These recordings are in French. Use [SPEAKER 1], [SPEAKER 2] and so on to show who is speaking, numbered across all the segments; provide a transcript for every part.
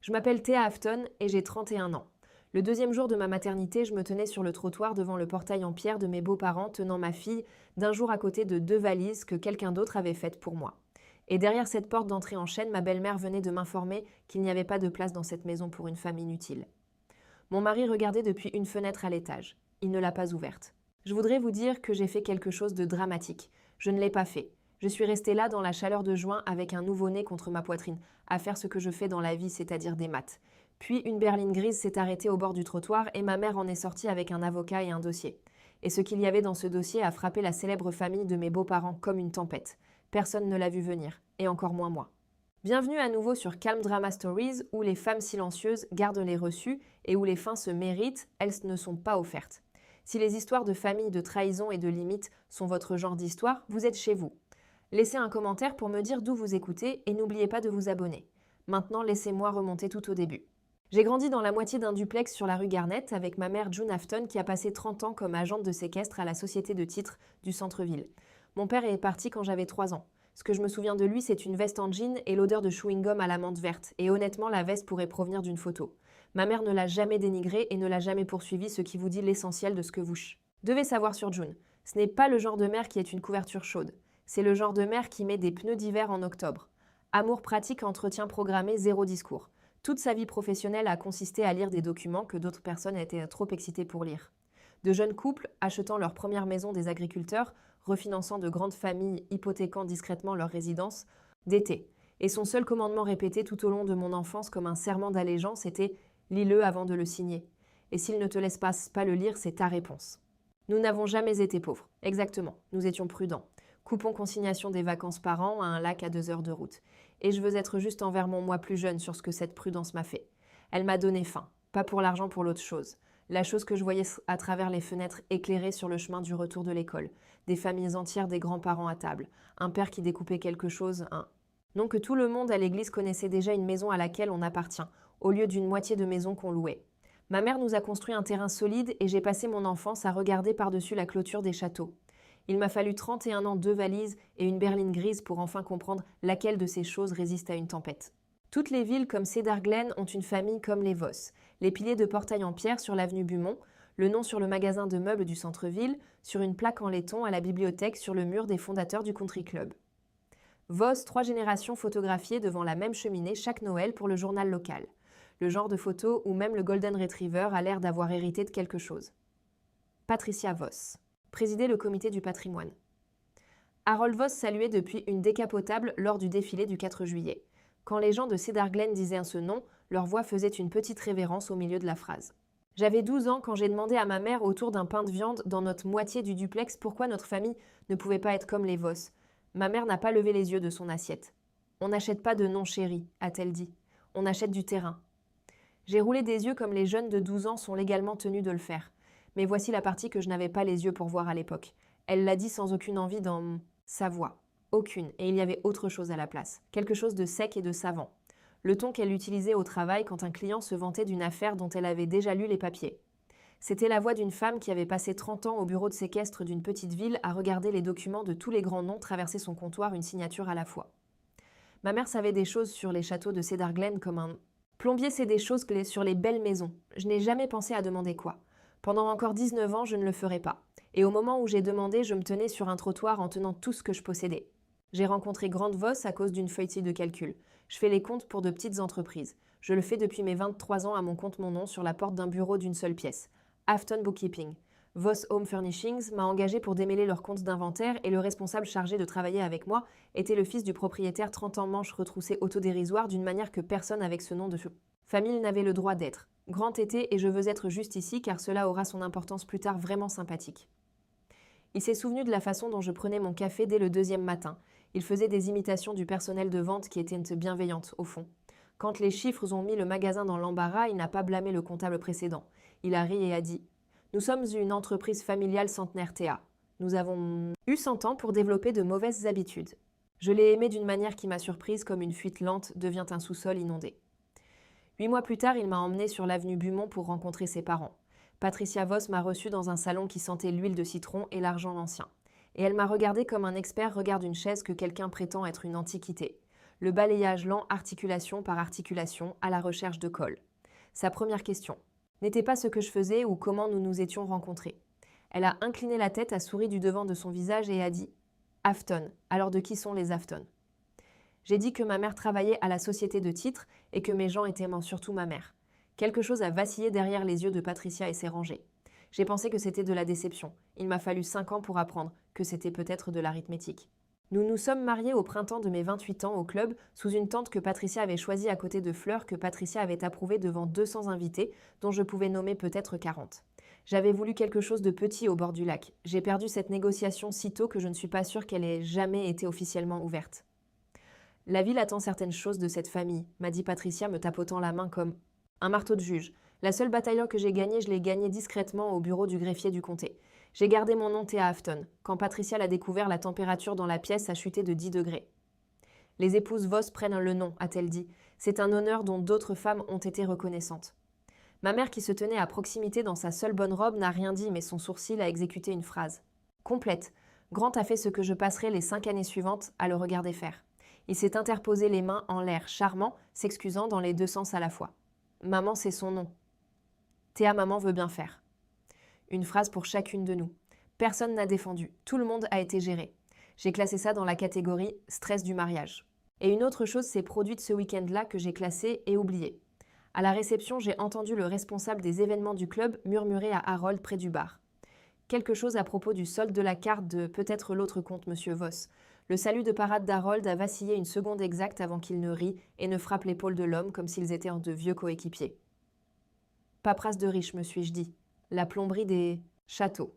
[SPEAKER 1] Je m'appelle Théa Afton et j'ai 31 ans. Le deuxième jour de ma maternité, je me tenais sur le trottoir devant le portail en pierre de mes beaux-parents tenant ma fille d'un jour à côté de deux valises que quelqu'un d'autre avait faites pour moi. Et derrière cette porte d'entrée en chaîne, ma belle-mère venait de m'informer qu'il n'y avait pas de place dans cette maison pour une femme inutile. Mon mari regardait depuis une fenêtre à l'étage. Il ne l'a pas ouverte. Je voudrais vous dire que j'ai fait quelque chose de dramatique. Je ne l'ai pas fait. Je suis restée là dans la chaleur de juin avec un nouveau-né contre ma poitrine, à faire ce que je fais dans la vie, c'est-à-dire des maths. Puis une berline grise s'est arrêtée au bord du trottoir et ma mère en est sortie avec un avocat et un dossier. Et ce qu'il y avait dans ce dossier a frappé la célèbre famille de mes beaux-parents comme une tempête. Personne ne l'a vu venir, et encore moins moi. Bienvenue à nouveau sur Calm Drama Stories, où les femmes silencieuses gardent les reçus et où les fins se méritent, elles ne sont pas offertes. Si les histoires de famille, de trahison et de limites sont votre genre d'histoire, vous êtes chez vous. Laissez un commentaire pour me dire d'où vous écoutez et n'oubliez pas de vous abonner. Maintenant, laissez-moi remonter tout au début. J'ai grandi dans la moitié d'un duplex sur la rue Garnett avec ma mère June Afton qui a passé 30 ans comme agente de séquestre à la société de titres du centre-ville. Mon père est parti quand j'avais 3 ans. Ce que je me souviens de lui, c'est une veste en jean et l'odeur de chewing-gum à la menthe verte. Et honnêtement, la veste pourrait provenir d'une photo. Ma mère ne l'a jamais dénigré et ne l'a jamais poursuivi, ce qui vous dit l'essentiel de ce que vous devez savoir sur June. Ce n'est pas le genre de mère qui est une couverture chaude. C'est le genre de mère qui met des pneus d'hiver en octobre. Amour pratique, entretien programmé, zéro discours. Toute sa vie professionnelle a consisté à lire des documents que d'autres personnes étaient trop excitées pour lire. De jeunes couples achetant leur première maison des agriculteurs, refinançant de grandes familles, hypothéquant discrètement leur résidence, d'été. Et son seul commandement répété tout au long de mon enfance comme un serment d'allégeance était « lis-le avant de le signer ». Et s'il ne te laisse pas le lire, c'est ta réponse. Nous n'avons jamais été pauvres. Exactement, nous étions prudents. Coupons consignation des vacances par an à un lac à 2 heures de route. Et je veux être juste envers mon moi plus jeune sur ce que cette prudence m'a fait. Elle m'a donné faim, pas pour l'argent, pour l'autre chose. La chose que je voyais à travers les fenêtres éclairées sur le chemin du retour de l'école. Des familles entières, des grands-parents à table. Un père qui découpait quelque chose, Non, que tout le monde à l'église connaissait déjà une maison à laquelle on appartient, au lieu d'une moitié de maison qu'on louait. Ma mère nous a construit un terrain solide et j'ai passé mon enfance à regarder par-dessus la clôture des châteaux. Il m'a fallu 31 ans, 2 valises et une berline grise pour enfin comprendre laquelle de ces choses résiste à une tempête. Toutes les villes comme Cedar Glen ont une famille comme les Voss. Les piliers de portail en pierre sur l'avenue Beaumont, le nom sur le magasin de meubles du centre-ville, sur une plaque en laiton à la bibliothèque sur le mur des fondateurs du country club. Voss, 3 générations photographiées devant la même cheminée chaque Noël pour le journal local. Le genre de photo où même le Golden Retriever a l'air d'avoir hérité de quelque chose. Patricia Voss présidait le comité du patrimoine. Harold Voss saluait depuis une décapotable lors du défilé du 4 juillet. Quand les gens de Cedar Glen disaient ce nom, leur voix faisait une petite révérence au milieu de la phrase. J'avais 12 ans quand j'ai demandé à ma mère autour d'un pain de viande dans notre moitié du duplex pourquoi notre famille ne pouvait pas être comme les Voss. Ma mère n'a pas levé les yeux de son assiette. On n'achète pas de nom chéri, a-t-elle dit. On achète du terrain. J'ai roulé des yeux comme les jeunes de 12 ans sont légalement tenus de le faire. Mais voici la partie que je n'avais pas les yeux pour voir à l'époque. Elle l'a dit sans aucune envie dans sa voix. Aucune, et il y avait autre chose à la place. Quelque chose de sec et de savant. Le ton qu'elle utilisait au travail quand un client se vantait d'une affaire dont elle avait déjà lu les papiers. C'était la voix d'une femme qui avait passé 30 ans au bureau de séquestre d'une petite ville à regarder les documents de tous les grands noms traverser son comptoir une signature à la fois. Ma mère savait des choses sur les châteaux de Cedar Glen comme un plombier sait des choses sur les belles maisons. Je n'ai jamais pensé à demander quoi. Pendant encore 19 ans, je ne le ferai pas. Et au moment où j'ai demandé, je me tenais sur un trottoir en tenant tout ce que je possédais. J'ai rencontré Grant Voss à cause d'une feuille de calcul. Je fais les comptes pour de petites entreprises. Je le fais depuis mes 23 ans à mon compte mon nom sur la porte d'un bureau d'une seule pièce. Afton Bookkeeping. Voss Home Furnishings m'a engagé pour démêler leurs comptes d'inventaire et le responsable chargé de travailler avec moi était le fils du propriétaire 30 ans manches retroussées autodérisoire d'une manière que personne avec ce nom de famille n'avait le droit d'être. Grant était et je veux être juste ici car cela aura son importance plus tard vraiment sympathique. Il s'est souvenu de la façon dont je prenais mon café dès le 2e matin. Il faisait des imitations du personnel de vente qui était bienveillante, au fond. Quand les chiffres ont mis le magasin dans l'embarras, il n'a pas blâmé le comptable précédent. Il a ri et a dit « Nous sommes une entreprise familiale centenaire Théa. Nous avons eu 100 ans pour développer de mauvaises habitudes. » Je l'ai aimé d'une manière qui m'a surprise comme une fuite lente devient un sous-sol inondé. 8 mois plus tard, il m'a emmené sur l'avenue Beaumont pour rencontrer ses parents. Patricia Voss m'a reçu dans un salon qui sentait l'huile de citron et l'argent ancien. Et elle m'a regardé comme un expert regarde une chaise que quelqu'un prétend être une antiquité. le balayage lent articulation par articulation à la recherche de colle. Sa première question n'était pas ce que je faisais ou comment nous nous étions rencontrés. Elle a incliné la tête, a souri du devant de son visage et a dit « Afton, alors de qui sont les Afton ?» J'ai dit que ma mère travaillait à la société de titres et que mes gens étaient morts, surtout ma mère. Quelque chose a vacillé derrière les yeux de Patricia et s'est rangé. J'ai pensé que c'était de la déception. Il m'a fallu 5 ans pour apprendre que c'était peut-être de l'arithmétique. Nous nous sommes mariés au printemps de mes 28 ans au club, sous une tente que Patricia avait choisie à côté de fleurs que Patricia avait approuvées devant 200 invités, dont je pouvais nommer peut-être 40. J'avais voulu quelque chose de petit au bord du lac. J'ai perdu cette négociation si tôt que je ne suis pas sûre qu'elle ait jamais été officiellement ouverte. La ville attend certaines choses de cette famille, m'a dit Patricia me tapotant la main comme un marteau de juge. La seule bataille que j'ai gagnée, je l'ai gagnée discrètement au bureau du greffier du comté. J'ai gardé mon nom Théa Afton. Quand Patricia l'a découvert, la température dans la pièce a chuté de 10 degrés. Les épouses Voss prennent le nom, a-t-elle dit. C'est un honneur dont d'autres femmes ont été reconnaissantes. Ma mère, qui se tenait à proximité dans sa seule bonne robe, n'a rien dit, mais son sourcil a exécuté une phrase. Complète. Grant a fait ce que je passerai les 5 années suivantes à le regarder faire. Il s'est interposé les mains en l'air, charmant, s'excusant dans les 2 sens à la fois. Maman, c'est son nom. Théa, maman veut bien faire. Une phrase pour chacune de nous. Personne n'a défendu. Tout le monde a été géré. J'ai classé ça dans la catégorie « stress du mariage ». Et une autre chose s'est produite ce week-end-là que j'ai classée et oubliée. À la réception, j'ai entendu le responsable des événements du club murmurer à Harold près du bar. Quelque chose à propos du solde de la carte de peut-être l'autre compte, monsieur Voss. Le salut de parade d'Harold a vacillé une seconde exacte avant qu'il ne rit et ne frappe l'épaule de l'homme comme s'ils étaient de vieux coéquipiers. Paperasse de riche, me suis-je dit. La plomberie des châteaux.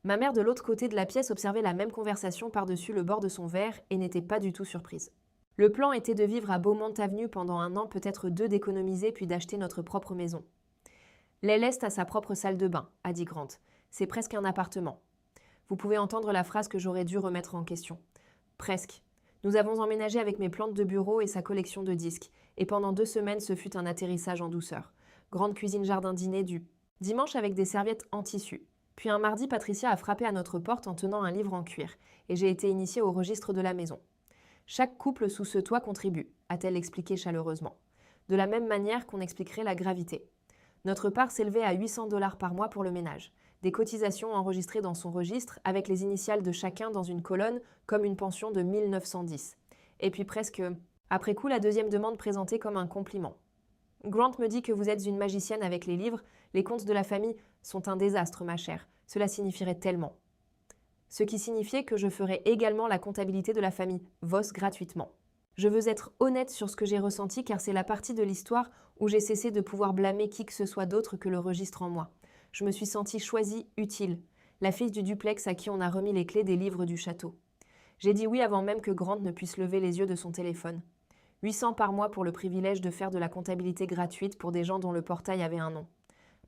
[SPEAKER 1] Ma mère, de l'autre côté de la pièce, observait la même conversation par-dessus le bord de son verre et n'était pas du tout surprise. Le plan était de vivre à Beaumont Avenue pendant 1 an, peut-être 2 d'économiser, puis d'acheter notre propre maison. L'Est a sa propre salle de bain, a dit Grant. C'est presque un appartement. Vous pouvez entendre la phrase que j'aurais dû remettre en question. Presque. Nous avons emménagé avec mes plantes de bureau et sa collection de disques, et pendant 2 semaines, ce fut un atterrissage en douceur. Grande cuisine jardin-dîner du dimanche avec des serviettes en tissu. Puis un mardi, Patricia a frappé à notre porte en tenant un livre en cuir, et j'ai été initiée au registre de la maison. Chaque couple sous ce toit contribue, a-t-elle expliqué chaleureusement. De la même manière qu'on expliquerait la gravité. Notre part s'élevait à 800 $ par mois pour le ménage. Des cotisations enregistrées dans son registre, avec les initiales de chacun dans une colonne, comme une pension de 1910. Et puis presque, après coup, la deuxième demande présentée comme un compliment. Grant me dit que vous êtes une magicienne avec les livres. Les comptes de la famille sont un désastre, ma chère. Cela signifierait tellement. Ce qui signifiait que je ferais également la comptabilité de la famille Voss gratuitement. Je veux être honnête sur ce que j'ai ressenti car c'est la partie de l'histoire où j'ai cessé de pouvoir blâmer qui que ce soit d'autre que le registre en moi. Je me suis sentie choisie, utile, la fille du duplex à qui on a remis les clés des livres du château. J'ai dit oui avant même que Grant ne puisse lever les yeux de son téléphone. 800 par mois pour le privilège de faire de la comptabilité gratuite pour des gens dont le portail avait un nom.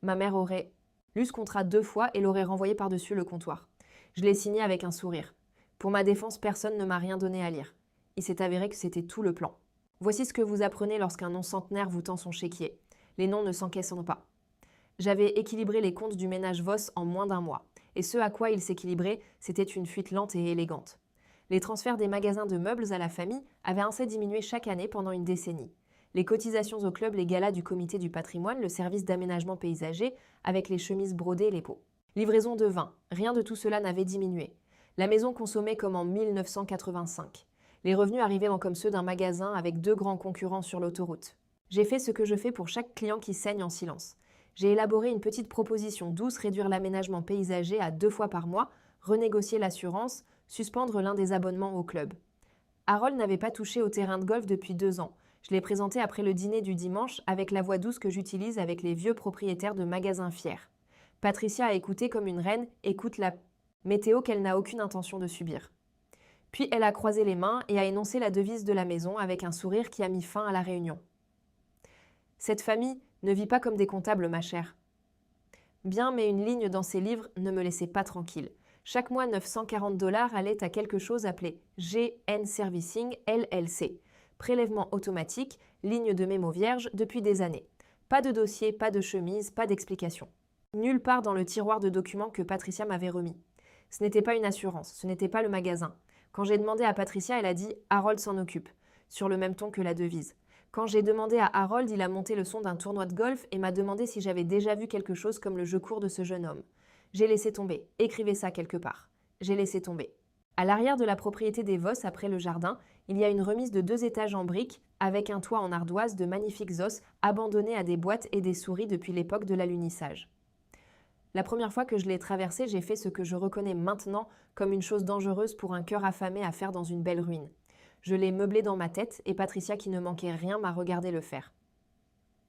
[SPEAKER 1] Ma mère aurait lu ce contrat 2 fois et l'aurait renvoyé par-dessus le comptoir. Je l'ai signé avec un sourire. Pour ma défense, personne ne m'a rien donné à lire. Il s'est avéré que c'était tout le plan. Voici ce que vous apprenez lorsqu'un non-centenaire vous tend son chéquier. Les noms ne s'encaissent pas. J'avais équilibré les comptes du ménage Voss en moins d'1 mois. Et ce à quoi il s'équilibrait, c'était une fuite lente et élégante. Les transferts des magasins de meubles à la famille avaient ainsi diminué chaque année pendant une décennie. Les cotisations au club, les galas du comité du patrimoine, le service d'aménagement paysager, avec les chemises brodées et les pots. Livraison de vin, rien de tout cela n'avait diminué. La maison consommait comme en 1985. Les revenus arrivaient comme ceux d'un magasin avec 2 grands concurrents sur l'autoroute. J'ai fait ce que je fais pour chaque client qui saigne en silence. J'ai élaboré une petite proposition douce, réduire l'aménagement paysager à 2 fois par mois, renégocier l'assurance, suspendre l'un des abonnements au club. Harold n'avait pas touché au terrain de golf depuis 2 ans. Je l'ai présenté après le dîner du dimanche avec la voix douce que j'utilise avec les vieux propriétaires de magasins fiers. Patricia a écouté comme une reine écoute la météo qu'elle n'a aucune intention de subir. Puis elle a croisé les mains et a énoncé la devise de la maison avec un sourire qui a mis fin à la réunion. Cette famille ne vit pas comme des comptables, ma chère. Bien, mais une ligne dans ses livres ne me laissait pas tranquille. Chaque mois, 940 $ allait à quelque chose appelé GN Servicing LLC. Prélèvement automatique, ligne de mémo vierge depuis des années. Pas de dossier, pas de chemise, pas d'explication. Nulle part dans le tiroir de documents que Patricia m'avait remis. Ce n'était pas une assurance, ce n'était pas le magasin. Quand j'ai demandé à Patricia, elle a dit « Harold s'en occupe ». sur le même ton que la devise. Quand j'ai demandé à Harold, il a monté le son d'un tournoi de golf et m'a demandé si j'avais déjà vu quelque chose comme le jeu court de ce jeune homme. J'ai laissé tomber. Écrivez ça quelque part. J'ai laissé tomber. À l'arrière de la propriété des Voss, après le jardin, il y a une remise de 2 étages en briques, avec un toit en ardoise de magnifiques os abandonnés à des boîtes et des souris depuis l'époque de l'alunissage. La première fois que je l'ai traversé, j'ai fait ce que je reconnais maintenant comme une chose dangereuse pour un cœur affamé à faire dans une belle ruine. Je l'ai meublé dans ma tête et Patricia, qui ne manquait rien, m'a regardé le faire.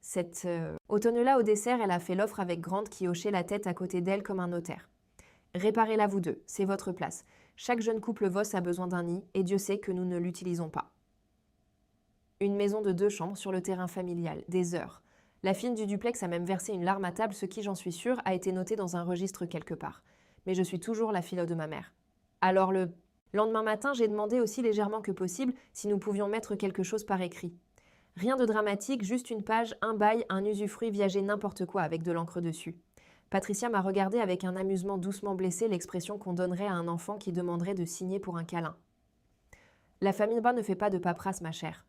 [SPEAKER 1] Cet automne-là, au dessert, elle a fait l'offre avec Grant qui hochait la tête à côté d'elle comme un notaire. Réparez-la vous deux, c'est votre place. Chaque jeune couple Voss a besoin d'un nid et Dieu sait que nous ne l'utilisons pas. Une maison de 2 chambres sur le terrain familial, des heures. La fille du duplex a même versé une larme à table, ce qui, j'en suis sûre, a été noté dans un registre quelque part. Mais je suis toujours la fille de ma mère. Alors le lendemain matin, j'ai demandé aussi légèrement que possible si nous pouvions mettre quelque chose par écrit. Rien de dramatique, juste une page, un bail, un usufruit, viager, n'importe quoi avec de l'encre dessus. Patricia m'a regardé avec un amusement doucement blessé, l'expression qu'on donnerait à un enfant qui demanderait de signer pour un câlin. La famille Bas ne fait pas de paperasse, ma chère.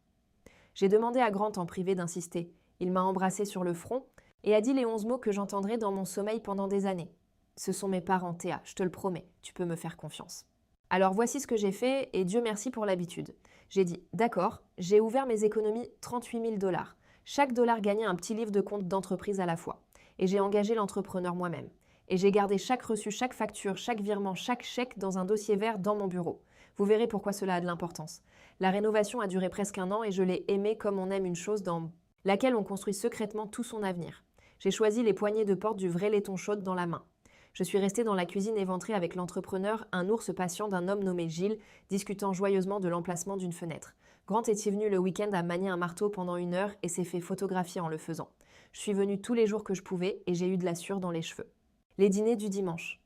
[SPEAKER 1] J'ai demandé à Grant en privé d'insister. Il m'a embrassé sur le front et a dit les 11 mots que j'entendrai dans mon sommeil pendant des années. Ce sont mes parents, Théa, je te le promets, tu peux me faire confiance. Alors voici ce que j'ai fait et Dieu merci pour l'habitude. J'ai dit, d'accord, j'ai ouvert mes économies 38 000 $. Chaque dollar gagnait un petit livre de compte d'entreprise à la fois. Et j'ai engagé l'entrepreneur moi-même. Et j'ai gardé chaque reçu, chaque facture, chaque virement, chaque chèque dans un dossier vert dans mon bureau. Vous verrez pourquoi cela a de l'importance. La rénovation a duré presque 1 an et je l'ai aimée comme on aime une chose dans laquelle on construit secrètement tout son avenir. J'ai choisi les poignées de porte du vrai laiton chaude dans la main. Je suis restée dans la cuisine éventrée avec l'entrepreneur, un ours patient d'un homme nommé Gilles, discutant joyeusement de l'emplacement d'une fenêtre. Grant est venu le week-end à manier un marteau pendant 1 heure et s'est fait photographier en le faisant. Je suis venue tous les jours que je pouvais et j'ai eu de la sueur dans les cheveux. Les dîners du dimanche.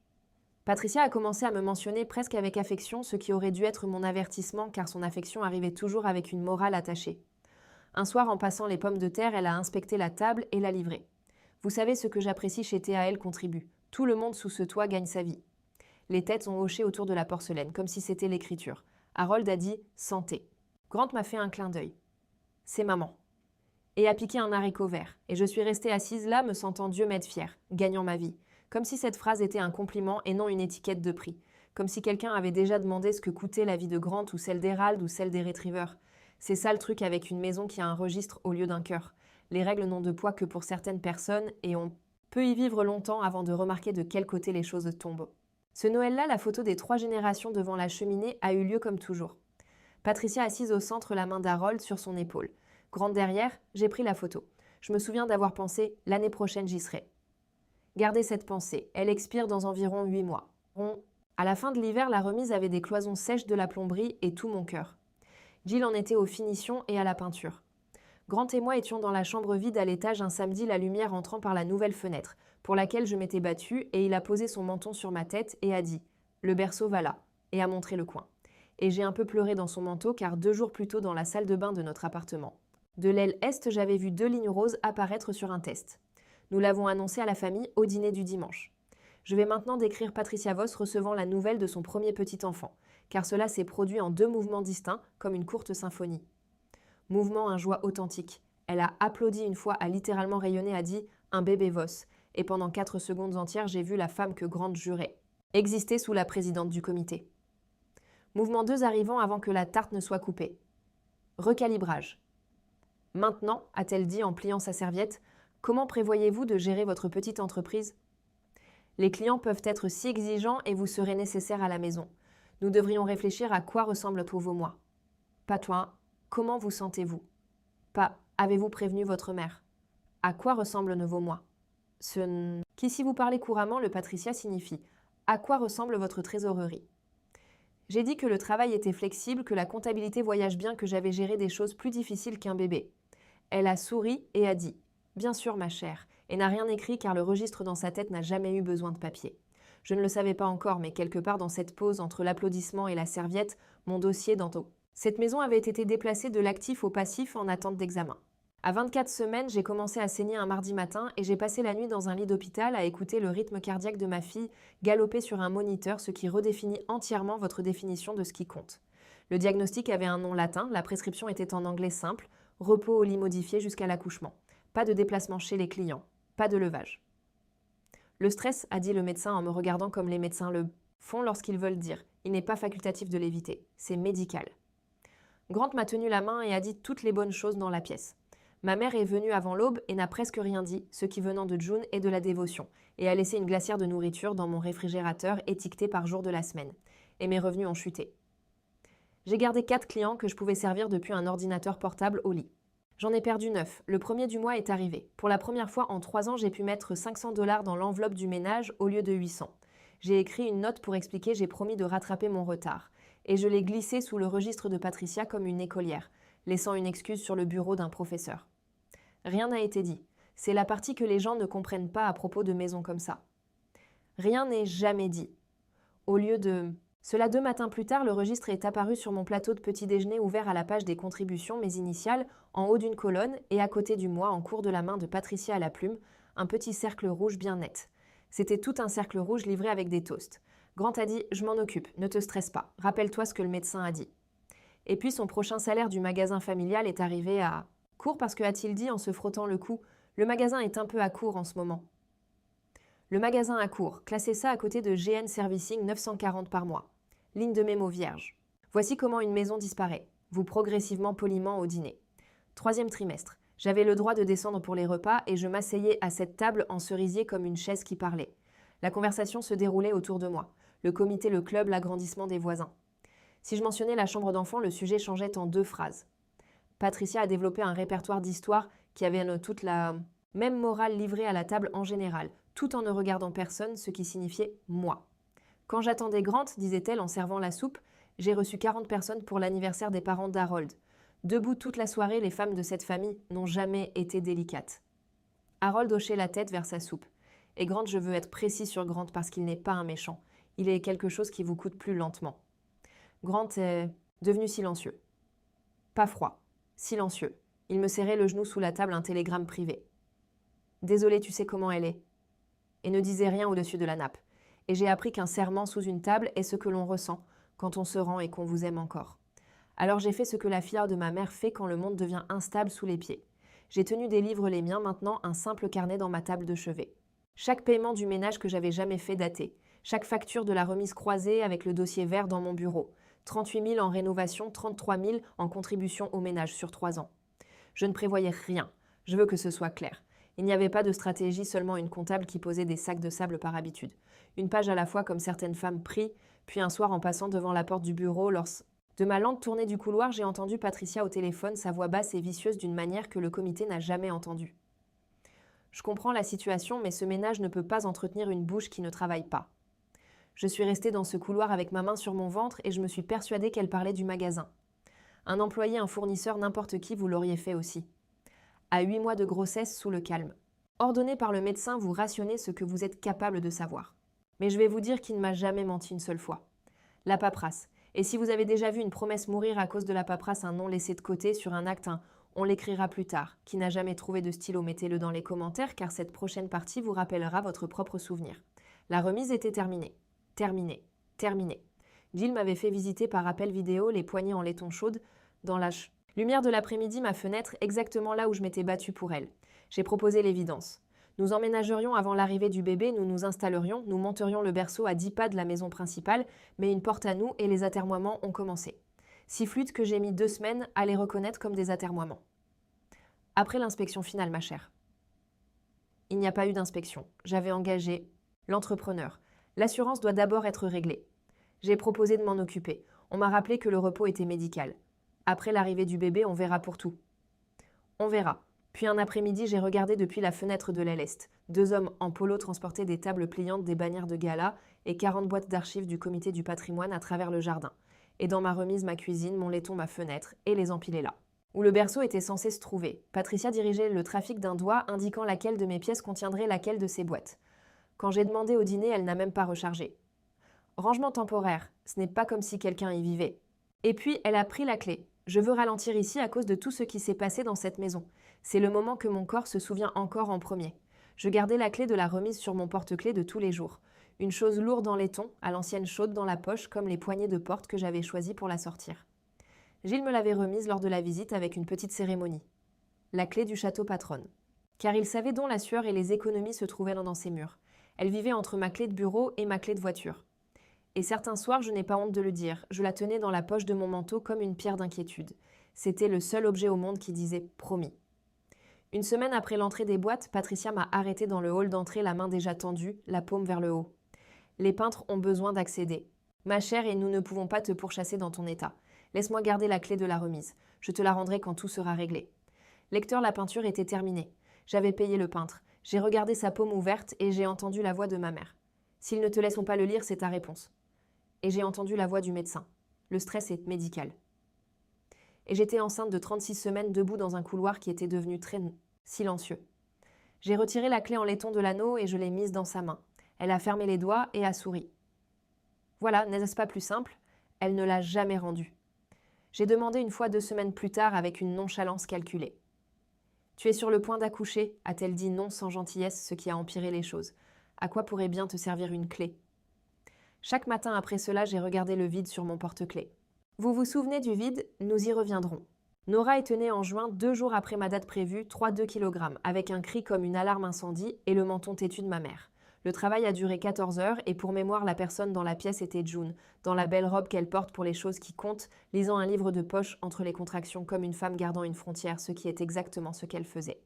[SPEAKER 1] Patricia a commencé à me mentionner presque avec affection, ce qui aurait dû être mon avertissement car son affection arrivait toujours avec une morale attachée. Un soir, en passant les pommes de terre, elle a inspecté la table et l'a livrée. Vous savez ce que j'apprécie chez TAL contribue. Tout le monde sous ce toit gagne sa vie. Les têtes ont hoché autour de la porcelaine, comme si c'était l'écriture. Harold a dit « santé ». Grant m'a fait un clin d'œil. C'est maman. Et a piqué un haricot vert. Et je suis restée assise là, me sentant Dieu m'aide fière, gagnant ma vie. Comme si cette phrase était un compliment et non une étiquette de prix. Comme si quelqu'un avait déjà demandé ce que coûtait la vie de Grant ou celle d'Herald ou celle des Retrievers. C'est ça le truc avec une maison qui a un registre au lieu d'un cœur. Les règles n'ont de poids que pour certaines personnes et on peut y vivre longtemps avant de remarquer de quel côté les choses tombent. Ce Noël-là, la photo des 3 générations devant la cheminée a eu lieu comme toujours. Patricia assise au centre, la main d'Harold sur son épaule. Grande derrière, j'ai pris la photo. Je me souviens d'avoir pensé « l'année prochaine, j'y serai ». Gardez cette pensée, elle expire dans environ 8 mois. À la fin de l'hiver, la remise avait des cloisons sèches, de la plomberie et tout mon cœur. Jill en était aux finitions et à la peinture. Grant et moi étions dans la chambre vide à l'étage un samedi, la lumière entrant par la nouvelle fenêtre, pour laquelle je m'étais battue, et il a posé son menton sur ma tête et a dit « Le berceau va là », et a montré le coin. Et j'ai un peu pleuré dans son manteau car 2 jours plus tôt dans la salle de bain de notre appartement. De l'aile est, j'avais vu 2 lignes roses apparaître sur un test. Nous l'avons annoncé à la famille au dîner du dimanche. Je vais maintenant décrire Patricia Voss recevant la nouvelle de son premier petit enfant, car cela s'est produit en 2 mouvements distincts, comme une courte symphonie. Mouvement, un joie authentique. Elle a applaudi une fois, a littéralement rayonné, a dit « un bébé Voss », et pendant 4 secondes entières, j'ai vu la femme que Grant jurait exister sous la présidente du comité. Mouvement 2 arrivant avant que la tarte ne soit coupée. Recalibrage. Maintenant, a-t-elle dit en pliant sa serviette, comment prévoyez-vous de gérer votre petite entreprise ? Les clients peuvent être si exigeants et vous serez nécessaire à la maison. Nous devrions réfléchir à quoi ressemblent vos mois. Pas toi, comment vous sentez-vous ? Pas, avez-vous prévenu votre mère ? À quoi ressemblent vos mois ? Qui, si vous parlez couramment, le Patricia signifie à quoi ressemble votre trésorerie ? J'ai dit que le travail était flexible, que la comptabilité voyage bien, que j'avais géré des choses plus difficiles qu'un bébé. Elle a souri et a dit « Bien sûr, ma chère », et n'a rien écrit car le registre dans sa tête n'a jamais eu besoin de papier. Je ne le savais pas encore, mais quelque part dans cette pause entre l'applaudissement et la serviette, mon dossier d'anto. Cette maison avait été déplacée de l'actif au passif en attente d'examen. À 24 semaines, j'ai commencé à saigner un mardi matin et j'ai passé la nuit dans un lit d'hôpital à écouter le rythme cardiaque de ma fille galoper sur un moniteur, ce qui redéfinit entièrement votre définition de ce qui compte. Le diagnostic avait un nom latin, la prescription était en anglais simple, repos au lit modifié jusqu'à l'accouchement. Pas de déplacement chez les clients, pas de levage. Le stress, a dit le médecin en me regardant comme les médecins le font lorsqu'ils veulent dire. Il n'est pas facultatif de l'éviter, c'est médical. Grant m'a tenu la main et a dit toutes les bonnes choses dans la pièce. Ma mère est venue avant l'aube et n'a presque rien dit, ce qui venant de June est de la dévotion, et a laissé une glacière de nourriture dans mon réfrigérateur étiqueté par jour de la semaine. Et mes revenus ont chuté. J'ai gardé 4 clients que je pouvais servir depuis un ordinateur portable au lit. J'en ai perdu 9. Le premier du mois est arrivé. Pour la première fois en 3 ans, j'ai pu mettre 500 $ dans l'enveloppe du ménage au lieu de 800. J'ai écrit une note pour expliquer j'ai promis de rattraper mon retard. Et je l'ai glissée sous le registre de Patricia comme une écolière, laissant une excuse sur le bureau d'un professeur. Rien n'a été dit. C'est la partie que les gens ne comprennent pas à propos de maisons comme ça. Rien n'est jamais dit. Au lieu de... Cela 2 matins plus tard, le registre est apparu sur mon plateau de petit déjeuner ouvert à la page des contributions, mes initiales, en haut d'une colonne, et à côté du mois, en cours de la main de Patricia à la plume, un petit cercle rouge bien net. C'était tout un cercle rouge livré avec des toasts. Grant a dit « Je m'en occupe, ne te stresse pas, rappelle-toi ce que le médecin a dit ». Et puis son prochain salaire du magasin familial est arrivé à... Court parce que a-t-il dit en se frottant le cou, le magasin est un peu à court en ce moment. Le magasin à court, classez ça à côté de GN Servicing 940 par mois. Ligne de mémo vierge. Voici comment une maison disparaît. Vous progressivement poliment au dîner. 3e trimestre. J'avais le droit de descendre pour les repas et je m'asseyais à cette table en cerisier comme une chaise qui parlait. La conversation se déroulait autour de moi. Le comité, le club, l'agrandissement des voisins. Si je mentionnais la chambre d'enfant, le sujet changeait en 2 phrases. Patricia a développé un répertoire d'histoires qui avait toute la même morale livrée à la table en général, tout en ne regardant personne, ce qui signifiait « moi ». Quand j'attendais Grant, disait-elle en servant la soupe, j'ai reçu 40 personnes pour l'anniversaire des parents d'Harold. Debout toute la soirée, les femmes de cette famille n'ont jamais été délicates. Harold hochait la tête vers sa soupe. Et Grant, je veux être précis sur Grant parce qu'il n'est pas un méchant. Il est quelque chose qui vous coûte plus lentement. Grant est devenu silencieux. Pas froid, silencieux. Il me serrait le genou sous la table, un télégramme privé. Désolé, tu sais comment elle est. Et ne disait rien au-dessus de la nappe. Et j'ai appris qu'un serment sous une table est ce que l'on ressent quand on se rend et qu'on vous aime encore. Alors j'ai fait ce que la fille de ma mère fait quand le monde devient instable sous les pieds. J'ai tenu des livres les miens, maintenant un simple carnet dans ma table de chevet. Chaque paiement du ménage que j'avais jamais fait daté. Chaque facture de la remise croisée avec le dossier vert dans mon bureau. 38 000 en rénovation, 33 000 en contribution au ménage sur 3 ans. Je ne prévoyais rien. Je veux que ce soit clair. Il n'y avait pas de stratégie, seulement une comptable qui posait des sacs de sable par habitude. Une page à la fois comme certaines femmes prient, puis un soir en passant devant la porte du bureau, de ma lente tournée du couloir, j'ai entendu Patricia au téléphone, sa voix basse et vicieuse d'une manière que le comité n'a jamais entendue. Je comprends la situation, mais ce ménage ne peut pas entretenir une bouche qui ne travaille pas. Je suis restée dans ce couloir avec ma main sur mon ventre et je me suis persuadée qu'elle parlait du magasin. Un employé, un fournisseur, n'importe qui, vous l'auriez fait aussi. À 8 mois de grossesse, sous le calme. Ordonné par le médecin, vous rationnez ce que vous êtes capable de savoir. Mais je vais vous dire qu'il ne m'a jamais menti une seule fois. La paperasse. Et si vous avez déjà vu une promesse mourir à cause de la paperasse, un nom laissé de côté sur un acte, on l'écrira plus tard. Qui n'a jamais trouvé de stylo, mettez-le dans les commentaires car cette prochaine partie vous rappellera votre propre souvenir. La remise était terminée. Terminée. Jill m'avait fait visiter par appel vidéo les poignées en laiton chaude dans la lumière de l'après-midi, ma fenêtre, exactement là où je m'étais battue pour elle. J'ai proposé l'évidence. Nous emménagerions avant l'arrivée du bébé, nous nous installerions, nous monterions le berceau à 10 pas de la maison principale, mais une porte à nous et les atermoiements ont commencé. 6 flûtes que j'ai mis 2 semaines à les reconnaître comme des atermoiements. Après l'inspection finale, ma chère. Il n'y a pas eu d'inspection. J'avais engagé l'entrepreneur. L'assurance doit d'abord être réglée. J'ai proposé de m'en occuper. On m'a rappelé que le repos était médical. Après l'arrivée du bébé, on verra pour tout. On verra. Puis un après-midi, j'ai regardé depuis la fenêtre de l'aile est. 2 hommes en polo transportaient des tables pliantes, des bannières de gala et 40 boîtes d'archives du comité du patrimoine à travers le jardin. Et dans ma remise, ma cuisine, mon laiton, ma fenêtre, et les empiler là. Où le berceau était censé se trouver. Patricia dirigeait le trafic d'un doigt, indiquant laquelle de mes pièces contiendrait laquelle de ses boîtes. Quand j'ai demandé au dîner, elle n'a même pas rechargé. Rangement temporaire, ce n'est pas comme si quelqu'un y vivait. Et puis, elle a pris la clé. Je veux ralentir ici à cause de tout ce qui s'est passé dans cette maison. C'est le moment que mon corps se souvient encore en premier. Je gardais la clé de la remise sur mon porte-clés de tous les jours. Une chose lourde en laiton, à l'ancienne chaude dans la poche, comme les poignées de porte que j'avais choisies pour la sortir. Gilles me l'avait remise lors de la visite avec une petite cérémonie. La clé du château patronne. Car il savait dont la sueur et les économies se trouvaient dans ses murs. Elle vivait entre ma clé de bureau et ma clé de voiture. Et certains soirs, je n'ai pas honte de le dire, je la tenais dans la poche de mon manteau comme une pierre d'inquiétude. C'était le seul objet au monde qui disait « promis ». Une semaine après l'entrée des boîtes, Patricia m'a arrêtée dans le hall d'entrée, la main déjà tendue, la paume vers le haut. Les peintres ont besoin d'accéder. Ma chère, et nous ne pouvons pas te pourchasser dans ton état. Laisse-moi garder la clé de la remise. Je te la rendrai quand tout sera réglé. Lecteur, la peinture était terminée. J'avais payé le peintre. J'ai regardé sa paume ouverte et j'ai entendu la voix de ma mère. S'ils ne te laissent pas le lire, c'est ta réponse. Et j'ai entendu la voix du médecin. Le stress est médical. Et j'étais enceinte de 36 semaines debout dans un couloir qui était devenu très silencieux. J'ai retiré la clé en laiton de l'anneau et je l'ai mise dans sa main. Elle a fermé les doigts et a souri. Voilà, n'est-ce pas plus simple? Elle ne l'a jamais rendue. J'ai demandé une fois 2 semaines plus tard avec une nonchalance calculée. Tu es sur le point d'accoucher, a-t-elle dit non sans gentillesse, ce qui a empiré les choses. À quoi pourrait bien te servir une clé? Chaque matin après cela, j'ai regardé le vide sur mon porte-clés. Vous vous souvenez du vide? Nous y reviendrons. Nora est née en juin, 2 jours après ma date prévue, 3,2 kg, avec un cri comme une alarme incendie et le menton têtu de ma mère. Le travail a duré 14 heures et pour mémoire, la personne dans la pièce était June, dans la belle robe qu'elle porte pour les choses qui comptent, lisant un livre de poche entre les contractions comme une femme gardant une frontière, ce qui est exactement ce qu'elle faisait.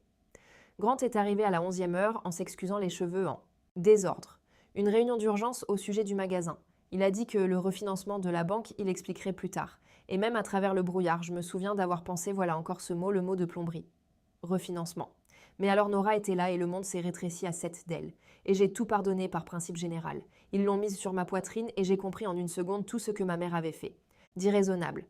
[SPEAKER 1] Grant est arrivé à la 11e heure en s'excusant les cheveux en désordre. Une réunion d'urgence au sujet du magasin. Il a dit que le refinancement de la banque, il expliquerait plus tard. Et même à travers le brouillard, je me souviens d'avoir pensé, voilà encore ce mot, le mot de plomberie. Refinancement. Mais alors Nora était là et le monde s'est rétréci à 7 d'elle. Et j'ai tout pardonné par principe général. Ils l'ont mise sur ma poitrine et j'ai compris en une seconde tout ce que ma mère avait fait. D'irraisonnable.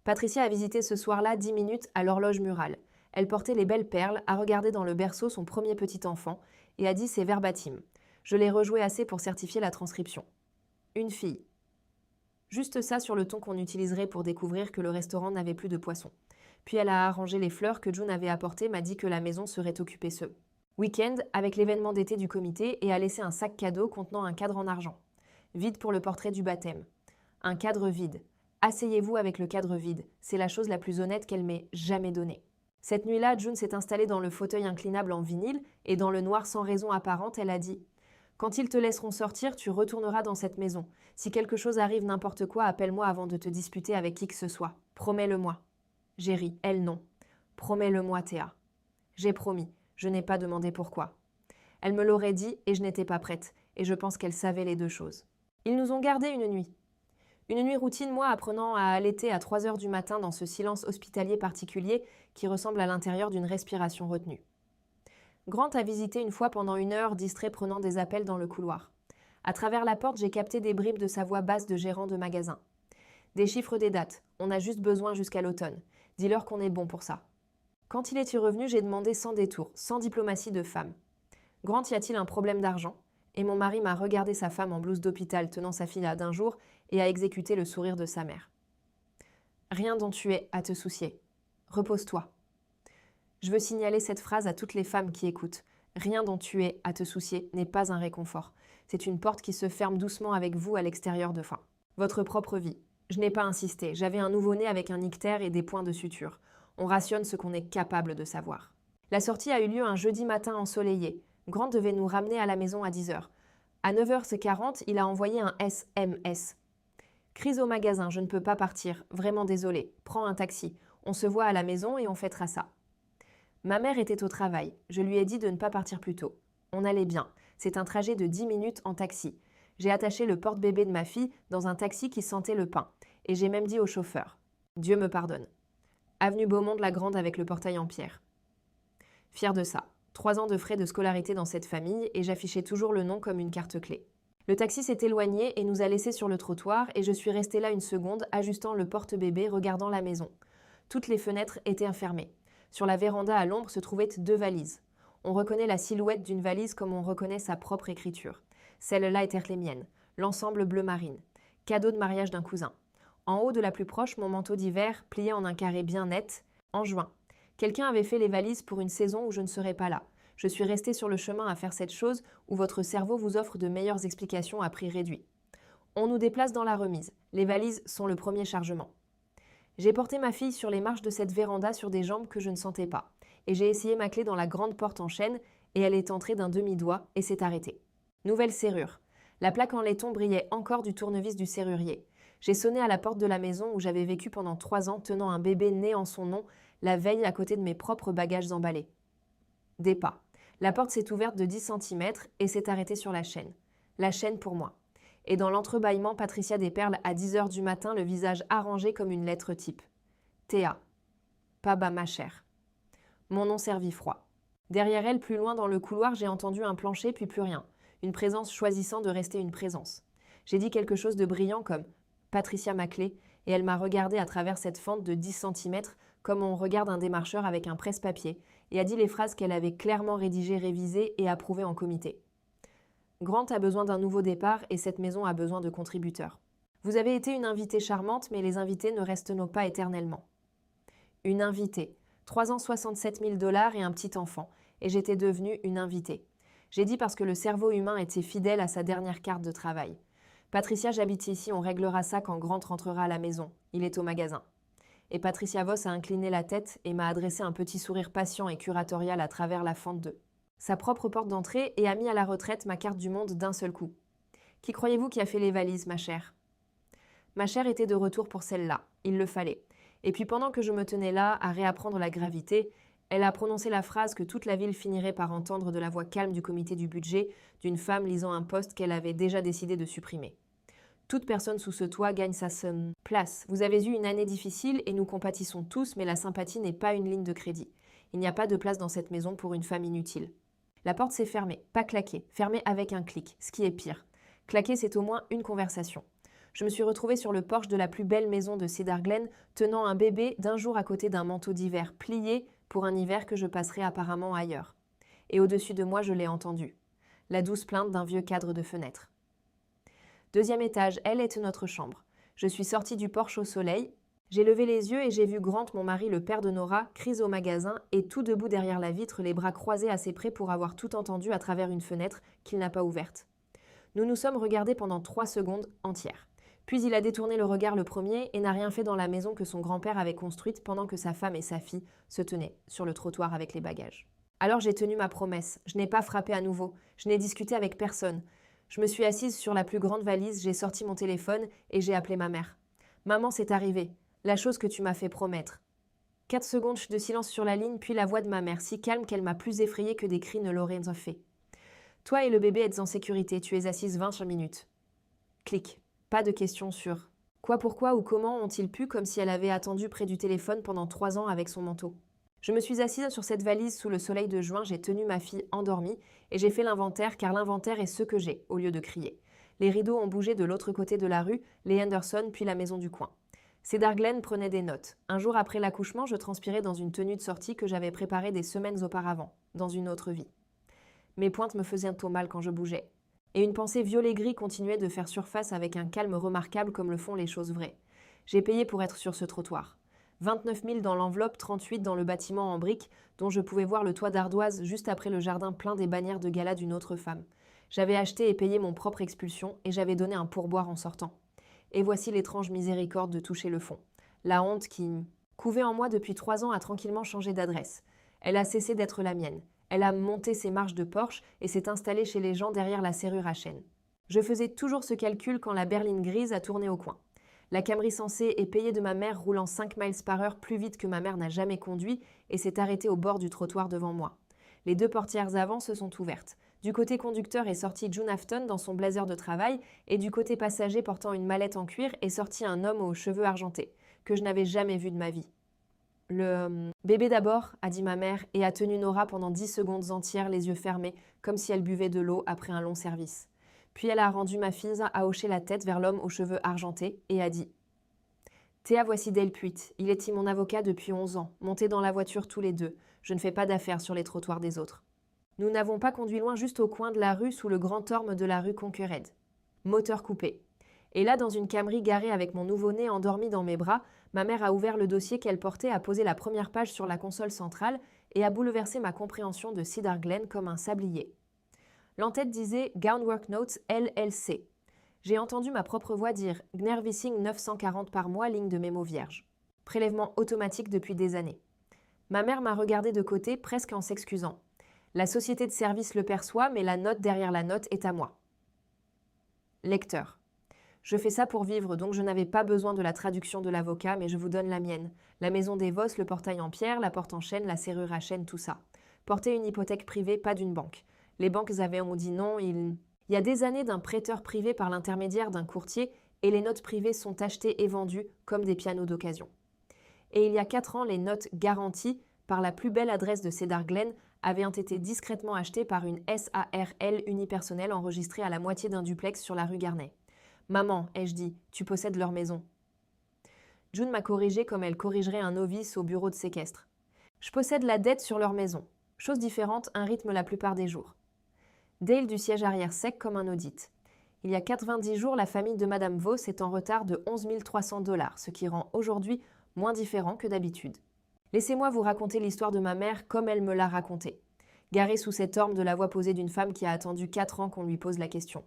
[SPEAKER 1] Patricia a visité ce soir-là 10 minutes à l'horloge murale. Elle portait les belles perles, a regardé dans le berceau son premier petit enfant et a dit ses verbatim. Je l'ai rejoué assez pour certifier la transcription. Une fille. Juste ça sur le ton qu'on utiliserait pour découvrir que le restaurant n'avait plus de poisson. Puis elle a arrangé les fleurs que June avait apportées, m'a dit que la maison serait occupée ce week-end avec l'événement d'été du comité et a laissé un sac cadeau contenant un cadre en argent. Vide pour le portrait du baptême. Un cadre vide. Asseyez-vous avec le cadre vide. C'est la chose la plus honnête qu'elle m'ait jamais donnée. Cette nuit-là, June s'est installée dans le fauteuil inclinable en vinyle et dans le noir sans raison apparente, elle a dit « Quand ils te laisseront sortir, tu retourneras dans cette maison. Si quelque chose arrive n'importe quoi, appelle-moi avant de te disputer avec qui que ce soit. Promets-le-moi. » J'ai ri, elle non. « Promets-le-moi, Théa. » J'ai promis, je n'ai pas demandé pourquoi. Elle me l'aurait dit et je n'étais pas prête, et je pense qu'elle savait les deux choses. Ils nous ont gardés une nuit. Une nuit routine, moi, apprenant à allaiter à 3 heures du matin dans ce silence hospitalier particulier qui ressemble à l'intérieur d'une respiration retenue. Grant a visité une fois pendant 1 heure, distrait prenant des appels dans le couloir. À travers la porte, j'ai capté des bribes de sa voix basse de gérant de magasin. Des chiffres, des dates. On a juste besoin jusqu'à l'automne. Dis-leur qu'on est bon pour ça. Quand il est revenu, j'ai demandé sans détour, sans diplomatie de femme. Grant, y a-t-il un problème d'argent? Et mon mari m'a regardé sa femme en blouse d'hôpital tenant sa fille à d'un jour et a exécuté le sourire de sa mère. Rien dont tu aies à te soucier. Repose-toi. Je veux signaler cette phrase à toutes les femmes qui écoutent. Rien dont tu aies à te soucier n'est pas un réconfort. C'est une porte qui se ferme doucement avec vous à l'extérieur de fin. Votre propre vie. Je n'ai pas insisté. J'avais un nouveau-né avec un ictère et des points de suture. On rationne ce qu'on est capable de savoir. La sortie a eu lieu un jeudi matin ensoleillé. Grant devait nous ramener à la maison à 10h. À 9h40, il a envoyé un SMS. Crise au magasin, je ne peux pas partir. Vraiment désolé. Prends un taxi. On se voit à la maison et on fêtera ça. Ma mère était au travail. Je lui ai dit de ne pas partir plus tôt. On allait bien. C'est un trajet de 10 minutes en taxi. J'ai attaché le porte-bébé de ma fille dans un taxi qui sentait le pain. Et j'ai même dit au chauffeur. Dieu me pardonne. Avenue Beaumont-de-la-Grande avec le portail en pierre. Fière de ça. 3 ans de frais de scolarité dans cette famille et j'affichais toujours le nom comme une carte clé. Le taxi s'est éloigné et nous a laissés sur le trottoir et je suis restée là une seconde, ajustant le porte-bébé, regardant la maison. Toutes les fenêtres étaient fermées. Sur la véranda à l'ombre se trouvaient 2 valises. On reconnaît la silhouette d'une valise comme on reconnaît sa propre écriture. Celles-là étaient les miennes. L'ensemble bleu marine. Cadeau de mariage d'un cousin. En haut de la plus proche, mon manteau d'hiver, plié en un carré bien net, en juin. Quelqu'un avait fait les valises pour une saison où je ne serais pas là. Je suis restée sur le chemin à faire cette chose où votre cerveau vous offre de meilleures explications à prix réduit. On nous déplace dans la remise. Les valises sont le premier chargement. J'ai porté ma fille sur les marches de cette véranda sur des jambes que je ne sentais pas, et j'ai essayé ma clé dans la grande porte en chêne, et elle est entrée d'un demi-doigt et s'est arrêtée. Nouvelle serrure. La plaque en laiton brillait encore du tournevis du serrurier. J'ai sonné à la porte de la maison où j'avais vécu pendant 3 ans tenant un bébé né en son nom, la veille à côté de mes propres bagages emballés. Des pas. La porte s'est ouverte de 10 centimètres et s'est arrêtée sur la chaîne. La chaîne pour moi. Et dans l'entrebâillement, Patricia Desperles à 10 heures du matin, le visage arrangé comme une lettre type. Théa. Paba ma chère. Mon nom servit froid. Derrière elle, plus loin dans le couloir, j'ai entendu un plancher puis plus rien. Une présence choisissant de rester une présence. J'ai dit quelque chose de brillant comme « Patricia ma clé » et elle m'a regardé à travers cette fente de 10 centimètres comme on regarde un démarcheur avec un presse-papier et a dit les phrases qu'elle avait clairement rédigées, révisées et approuvées en comité. Grant a besoin d'un nouveau départ et cette maison a besoin de contributeurs. Vous avez été une invitée charmante, mais les invités ne resteront pas éternellement. Une invitée. 3 ans, 67 000 $ et un petit enfant. Et j'étais devenue une invitée. J'ai dit parce que le cerveau humain était fidèle à sa dernière carte de travail. Patricia, j'habite ici, on réglera ça quand Grant rentrera à la maison. Il est au magasin. Et Patricia Voss a incliné la tête et m'a adressé un petit sourire patient et curatorial à travers la fente de sa propre porte d'entrée et a mis à la retraite ma carte du monde d'un seul coup. Qui croyez-vous qui a fait les valises, ma chère ? Ma chère était de retour pour celle-là. Il le fallait. Et puis pendant que je me tenais là à réapprendre la gravité, elle a prononcé la phrase que toute la ville finirait par entendre de la voix calme du comité du budget d'une femme lisant un poste qu'elle avait déjà décidé de supprimer. Toute personne sous ce toit gagne sa place. Vous avez eu une année difficile et nous compatissons tous, mais la sympathie n'est pas une ligne de crédit. Il n'y a pas de place dans cette maison pour une femme inutile. La porte s'est fermée, pas claquée, fermée avec un clic, ce qui est pire. Claquer, c'est au moins une conversation. Je me suis retrouvée sur le porche de la plus belle maison de Cedar Glen, tenant un bébé d'un jour à côté d'un manteau d'hiver plié pour un hiver que je passerai apparemment ailleurs. Et au-dessus de moi, je l'ai entendu. La douce plainte d'un vieux cadre de fenêtre. 2e étage, elle est notre chambre. Je suis sortie du porche au soleil. J'ai levé les yeux et j'ai vu Grant, mon mari, le père de Nora, crise au magasin et tout debout derrière la vitre, les bras croisés assez près pour avoir tout entendu à travers une fenêtre qu'il n'a pas ouverte. Nous nous sommes regardés pendant 3 secondes entières. Puis il a détourné le regard le premier et n'a rien fait dans la maison que son grand-père avait construite pendant que sa femme et sa fille se tenaient sur le trottoir avec les bagages. Alors j'ai tenu ma promesse. Je n'ai pas frappé à nouveau. Je n'ai discuté avec personne. Je me suis assise sur la plus grande valise, j'ai sorti mon téléphone et j'ai appelé ma mère. « Maman, c'est arrivé. La chose que tu m'as fait promettre. » 4 secondes de silence sur la ligne, puis la voix de ma mère, si calme qu'elle m'a plus effrayée que des cris ne l'auraient fait. « Toi et le bébé êtes en sécurité. Tu es assise 20 minutes. » Clic. Pas de questions sur quoi, pourquoi ou comment ont-ils pu, comme si elle avait attendu près du téléphone pendant 3 ans avec son manteau. Je me suis assise sur cette valise sous le soleil de juin, j'ai tenu ma fille endormie et j'ai fait l'inventaire car l'inventaire est ce que j'ai, au lieu de crier. Les rideaux ont bougé de l'autre côté de la rue, les Henderson puis la maison du coin. Cedar Glen prenait des notes. Un jour après l'accouchement, je transpirais dans une tenue de sortie que j'avais préparée des semaines auparavant, dans une autre vie. Mes pointes me faisaient un peu mal quand je bougeais. Et une pensée violet-gris continuait de faire surface avec un calme remarquable comme le font les choses vraies. J'ai payé pour être sur ce trottoir. 29 000 dans l'enveloppe, 38 dans le bâtiment en briques, dont je pouvais voir le toit d'ardoise juste après le jardin plein des bannières de gala d'une autre femme. J'avais acheté et payé mon propre expulsion et j'avais donné un pourboire en sortant. Et voici l'étrange miséricorde de toucher le fond. La honte qui couvait en moi depuis 3 ans a tranquillement changé d'adresse. Elle a cessé d'être la mienne. Elle a monté ses marches de Porsche et s'est installée chez les gens derrière la serrure à chaîne. Je faisais toujours ce calcul quand la berline grise a tourné au coin. La Camry sensée et payée de ma mère roulant 5 miles par heure plus vite que ma mère n'a jamais conduit et s'est arrêtée au bord du trottoir devant moi. Les 2 portières avant se sont ouvertes. Du côté conducteur est sorti June Afton dans son blazer de travail et du côté passager portant une mallette en cuir est sorti un homme aux cheveux argentés, que je n'avais jamais vu de ma vie. Bébé d'abord, a dit ma mère et a tenu Nora pendant 10 secondes entières, les yeux fermés, comme si elle buvait de l'eau après un long service. Puis elle a rendu ma fille à hocher la tête vers l'homme aux cheveux argentés et a dit « Théa, voici Dale Puitt. Il est mon avocat depuis 11 ans, montés dans la voiture tous les deux. Je ne fais pas d'affaires sur les trottoirs des autres. » Nous n'avons pas conduit loin, juste au coin de la rue, sous le grand orme de la rue Conquered. Moteur coupé. Et là, dans une Camry garée avec mon nouveau-né endormi dans mes bras, ma mère a ouvert le dossier qu'elle portait, a posé la première page sur la console centrale et a bouleversé ma compréhension de Cedar Glen comme un sablier. L'entête disait « Gown Work Notes LLC ». J'ai entendu ma propre voix dire « Gnervissing 940 par mois, ligne de mémo vierge ». prélèvement automatique depuis des années. Ma mère m'a regardé de côté, presque en s'excusant. La société de service le perçoit, mais la note derrière la note est à moi. Lecteur. Je fais ça pour vivre, donc je n'avais pas besoin de la traduction de l'avocat, mais je vous donne la mienne. La maison des Vos, le portail en pierre, la porte en chêne, la serrure à chêne, tout ça. Porter une hypothèque privée, pas d'une banque. Les banques ont dit non, Il y a des années d'un prêteur privé par l'intermédiaire d'un courtier, et les notes privées sont achetées et vendues comme des pianos d'occasion. Et il y a 4 ans, les notes garanties par la plus belle adresse de Cedar Glen avaient été discrètement achetées par une SARL unipersonnelle enregistrée à la moitié d'un duplex sur la rue Garnet. Maman, ai-je dit, tu possèdes leur maison. June m'a corrigé comme elle corrigerait un novice au bureau de séquestre. Je possède la dette sur leur maison. Chose différente, un rythme la plupart des jours. Dale du siège arrière sec comme un audit. Il y a 90 jours, la famille de Madame Vos est en retard de 11 300 $, ce qui rend aujourd'hui moins différent que d'habitude. Laissez-moi vous raconter l'histoire de ma mère comme elle me l'a racontée. Garée sous cette orme de la voix posée d'une femme qui a attendu 4 ans qu'on lui pose la question.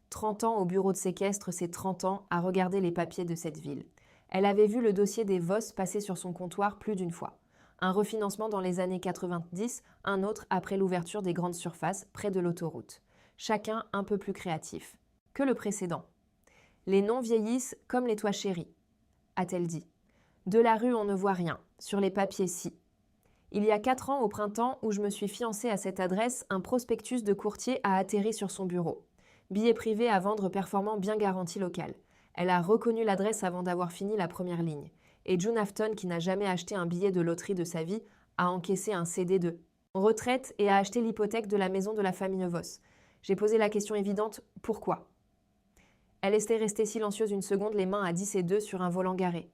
[SPEAKER 1] 30 ans au bureau de séquestre, c'est 30 ans à regarder les papiers de cette ville. Elle avait vu le dossier des Vos passer sur son comptoir plus d'une fois. Un refinancement dans les années 90, un autre après l'ouverture des grandes surfaces près de l'autoroute. Chacun un peu plus créatif que le précédent. Les noms vieillissent comme les toits chéris, a-t-elle dit. De la rue, on ne voit rien. Sur les papiers, si. Il y a 4 ans, au printemps, où je me suis fiancée à cette adresse, un prospectus de courtier a atterri sur son bureau. Billet privé à vendre performant bien garanti local. Elle a reconnu l'adresse avant d'avoir fini la première ligne. Et June Afton, qui n'a jamais acheté un billet de loterie de sa vie, a encaissé un CD de retraite et a acheté l'hypothèque de la maison de la famille Vos. J'ai posé la question évidente, pourquoi ? Elle était restée silencieuse une seconde, les mains à 10 et 2 sur un volant garé.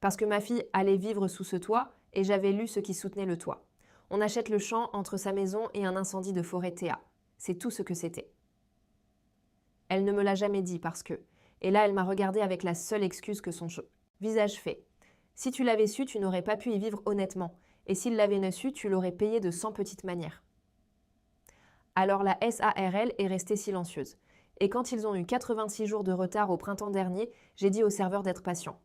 [SPEAKER 1] Parce que ma fille allait vivre sous ce toit et j'avais lu ce qui soutenait le toit. On achète le champ entre sa maison et un incendie de forêt Théa. C'est tout ce que c'était. Elle ne me l'a jamais dit parce que... Et là, elle m'a regardée avec la seule excuse que son visage fait. Si tu l'avais su, tu n'aurais pas pu y vivre honnêtement. Et s'il l'avait su, tu l'aurais payé de 100 petites manières. Alors la SARL est restée silencieuse. Et quand ils ont eu 86 jours de retard au printemps dernier, j'ai dit au serveur d'être patient.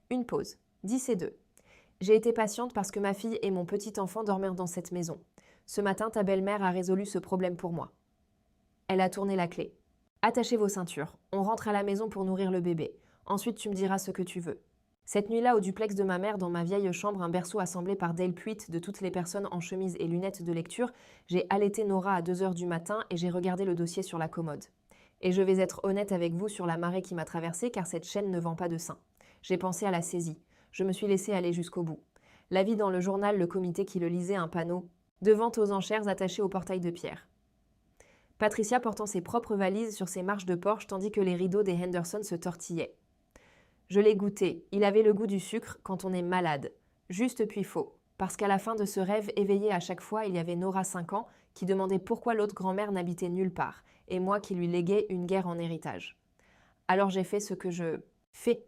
[SPEAKER 1] Une pause. 10 et 2. J'ai été patiente parce que ma fille et mon petit enfant dormaient dans cette maison. Ce matin, ta belle-mère a résolu ce problème pour moi. Elle a tourné la clé. Attachez vos ceintures. On rentre à la maison pour nourrir le bébé. Ensuite, tu me diras ce que tu veux. Cette nuit-là, au duplex de ma mère, dans ma vieille chambre, un berceau assemblé par Dale Puitt de toutes les personnes en chemise et lunettes de lecture, j'ai allaité Nora à 2 heures du matin et j'ai regardé le dossier sur la commode. Et je vais être honnête avec vous sur la marée qui m'a traversée car cette chaîne ne vend pas de sein. J'ai pensé à la saisie. Je me suis laissée aller jusqu'au bout. L'avis dans le journal, le comité qui le lisait, un panneau de vente aux enchères attaché au portail de pierre. Patricia portant ses propres valises sur ses marches de porche tandis que les rideaux des Henderson se tortillaient. Je l'ai goûté. Il avait le goût du sucre quand on est malade. Juste puis faux. Parce qu'à la fin de ce rêve éveillé à chaque fois, il y avait Nora 5 ans qui demandait pourquoi l'autre grand-mère n'habitait nulle part et moi qui lui léguais une guerre en héritage. Alors j'ai fait ce que je fais.